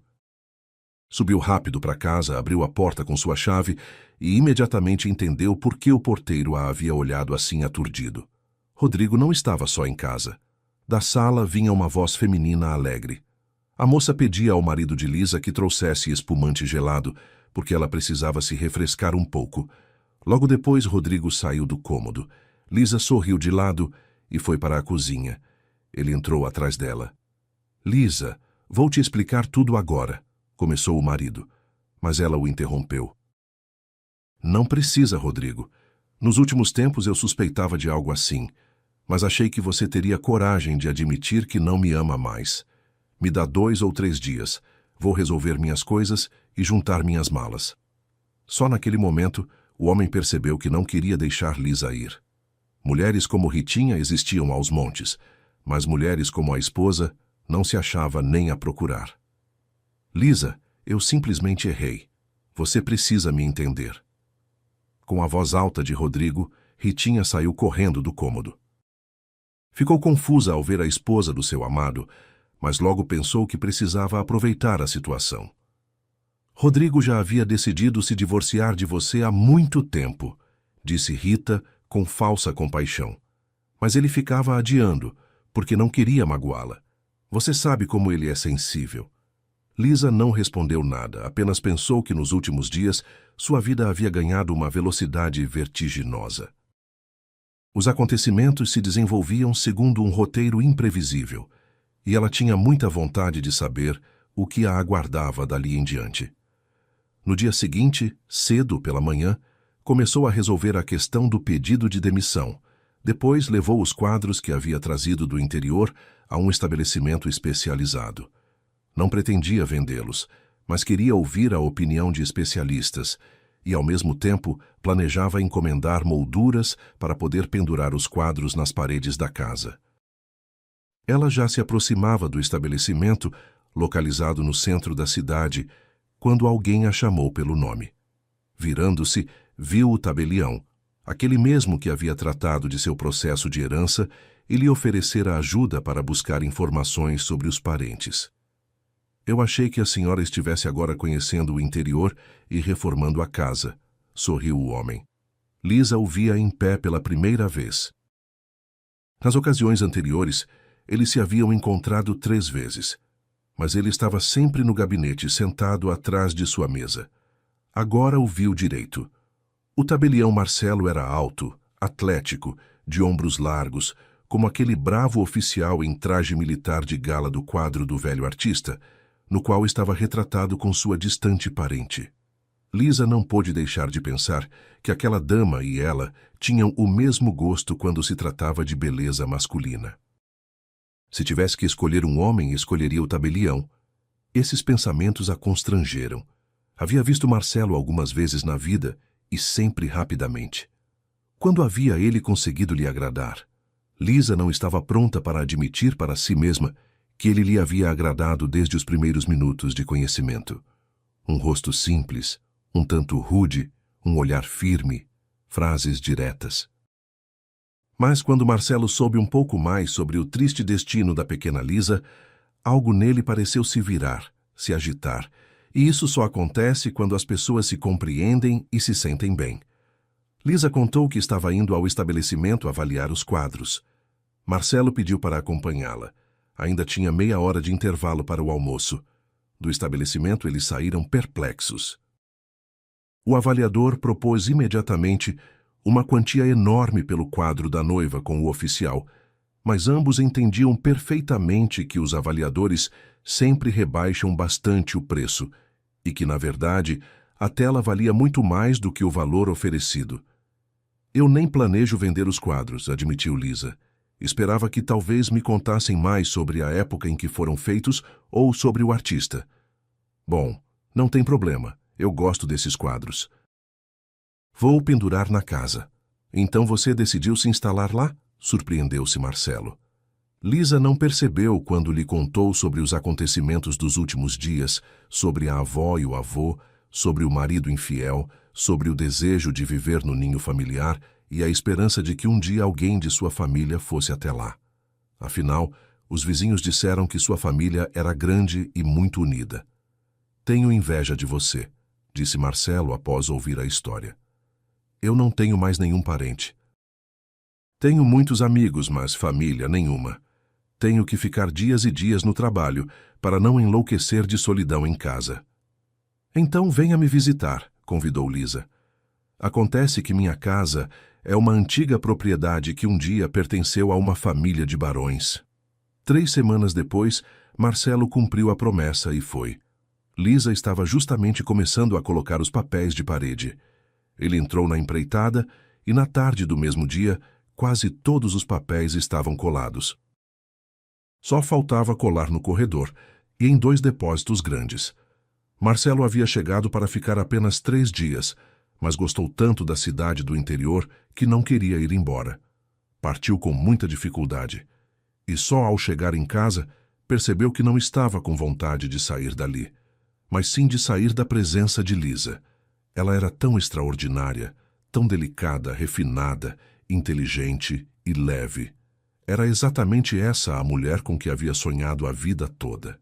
Subiu rápido para casa, abriu a porta com sua chave e imediatamente entendeu por que o porteiro a havia olhado assim aturdido. Rodrigo não estava só em casa. Da sala vinha uma voz feminina alegre. A moça pedia ao marido de Lisa que trouxesse espumante gelado, porque ela precisava se refrescar um pouco. Logo depois, Rodrigo saiu do cômodo. Lisa sorriu de lado e foi para a cozinha. Ele entrou atrás dela. "Lisa, vou te explicar tudo agora", começou o marido, mas ela o interrompeu. "Não precisa, Rodrigo. Nos últimos tempos eu suspeitava de algo assim, mas achei que você teria coragem de admitir que não me ama mais. Me dá 2 ou 3 dias. Vou resolver minhas coisas e juntar minhas malas." Só naquele momento, o homem percebeu que não queria deixar Lisa ir. Mulheres como Ritinha existiam aos montes, mas mulheres como a esposa não se achava nem a procurar. "Lisa, eu simplesmente errei. Você precisa me entender." Com a voz alta de Rodrigo, Ritinha saiu correndo do cômodo. Ficou confusa ao ver a esposa do seu amado, mas logo pensou que precisava aproveitar a situação. "Rodrigo já havia decidido se divorciar de você há muito tempo", disse Rita com falsa compaixão. "Mas ele ficava adiando, porque não queria magoá-la. Você sabe como ele é sensível." Lisa não respondeu nada, apenas pensou que nos últimos dias sua vida havia ganhado uma velocidade vertiginosa. Os acontecimentos se desenvolviam segundo um roteiro imprevisível, e ela tinha muita vontade de saber o que a aguardava dali em diante. No dia seguinte, cedo pela manhã, começou a resolver a questão do pedido de demissão. Depois levou os quadros que havia trazido do interior a um estabelecimento especializado. Não pretendia vendê-los, mas queria ouvir a opinião de especialistas e, ao mesmo tempo, planejava encomendar molduras para poder pendurar os quadros nas paredes da casa. Ela já se aproximava do estabelecimento, localizado no centro da cidade, quando alguém a chamou pelo nome. Virando-se, viu o tabelião, aquele mesmo que havia tratado de seu processo de herança e lhe oferecera ajuda para buscar informações sobre os parentes. "Eu achei que a senhora estivesse agora conhecendo o interior e reformando a casa", sorriu o homem. Lisa o via em pé pela primeira vez. Nas ocasiões anteriores, eles se haviam encontrado 3 vezes, mas ele estava sempre no gabinete, sentado atrás de sua mesa. Agora o viu direito. O tabelião Marcelo era alto, atlético, de ombros largos, como aquele bravo oficial em traje militar de gala do quadro do velho artista, no qual estava retratado com sua distante parente. Lisa não pôde deixar de pensar que aquela dama e ela tinham o mesmo gosto quando se tratava de beleza masculina. Se tivesse que escolher um homem, escolheria o tabelião. Esses pensamentos a constrangeram. Havia visto Marcelo algumas vezes na vida e sempre rapidamente. Quando havia ele conseguido lhe agradar? Lisa não estava pronta para admitir para si mesma que ele lhe havia agradado desde os primeiros minutos de conhecimento. Um rosto simples, um tanto rude, um olhar firme, frases diretas. Mas quando Marcelo soube um pouco mais sobre o triste destino da pequena Lisa, algo nele pareceu se virar, se agitar, e isso só acontece quando as pessoas se compreendem e se sentem bem. Lisa contou que estava indo ao estabelecimento avaliar os quadros. Marcelo pediu para acompanhá-la. Ainda tinha meia hora de intervalo para o almoço. Do estabelecimento eles saíram perplexos. O avaliador propôs imediatamente uma quantia enorme pelo quadro da noiva com o oficial, mas ambos entendiam perfeitamente que os avaliadores sempre rebaixam bastante o preço e que, na verdade, a tela valia muito mais do que o valor oferecido. "Eu nem planejo vender os quadros", admitiu Lisa. "Esperava que talvez me contassem mais sobre a época em que foram feitos ou sobre o artista." "Bom, não tem problema. Eu gosto desses quadros." "Vou pendurar na casa." "Então você decidiu se instalar lá?" Surpreendeu-se Marcelo. Lisa não percebeu quando lhe contou sobre os acontecimentos dos últimos dias, sobre a avó e o avô, sobre o marido infiel, sobre o desejo de viver no ninho familiar e a esperança de que um dia alguém de sua família fosse até lá. Afinal, os vizinhos disseram que sua família era grande e muito unida. "Tenho inveja de você", disse Marcelo após ouvir a história. "Eu não tenho mais nenhum parente. Tenho muitos amigos, mas família nenhuma. Tenho que ficar dias e dias no trabalho para não enlouquecer de solidão em casa." "Então venha me visitar", convidou Lisa. "Acontece que minha casa é uma antiga propriedade que um dia pertenceu a uma família de barões." 3 semanas depois, Marcelo cumpriu a promessa e foi. Lisa estava justamente começando a colocar os papéis de parede. Ele entrou na empreitada e, na tarde do mesmo dia, quase todos os papéis estavam colados. Só faltava colar no corredor e em 2 depósitos grandes. Marcelo havia chegado para ficar apenas 3 dias, mas gostou tanto da cidade do interior que não queria ir embora. Partiu com muita dificuldade. E só ao chegar em casa, percebeu que não estava com vontade de sair dali, mas sim de sair da presença de Lisa. Ela era tão extraordinária, tão delicada, refinada, inteligente e leve. Era exatamente essa a mulher com que havia sonhado a vida toda.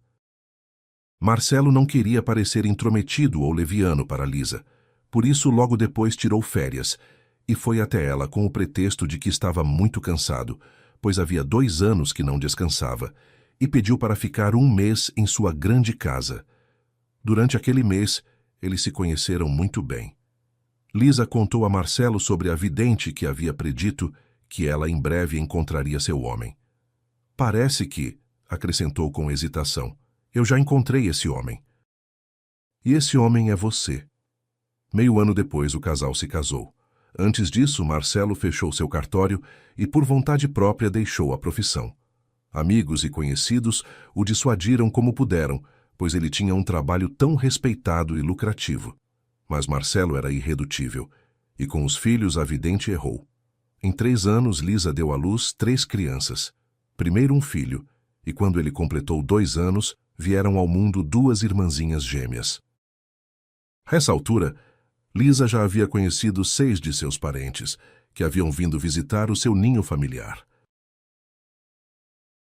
Marcelo não queria parecer intrometido ou leviano para Lisa, por isso logo depois tirou férias e foi até ela com o pretexto de que estava muito cansado, pois havia 2 anos que não descansava, e pediu para ficar 1 mês em sua grande casa. Durante aquele mês, eles se conheceram muito bem. Lisa contou a Marcelo sobre a vidente que havia predito que ela em breve encontraria seu homem. "Parece que", acrescentou com hesitação, "eu já encontrei esse homem. E esse homem é você." Meio ano depois, o casal se casou. Antes disso, Marcelo fechou seu cartório e, por vontade própria, deixou a profissão. Amigos e conhecidos o dissuadiram como puderam, pois ele tinha um trabalho tão respeitado e lucrativo. Mas Marcelo era irredutível, e com os filhos a vidente errou. Em 3 anos, Lisa deu à luz 3 crianças. Primeiro um filho, e quando ele completou 2 anos, vieram ao mundo 2 irmãzinhas gêmeas. A essa altura, Lisa já havia conhecido 6 de seus parentes, que haviam vindo visitar o seu ninho familiar.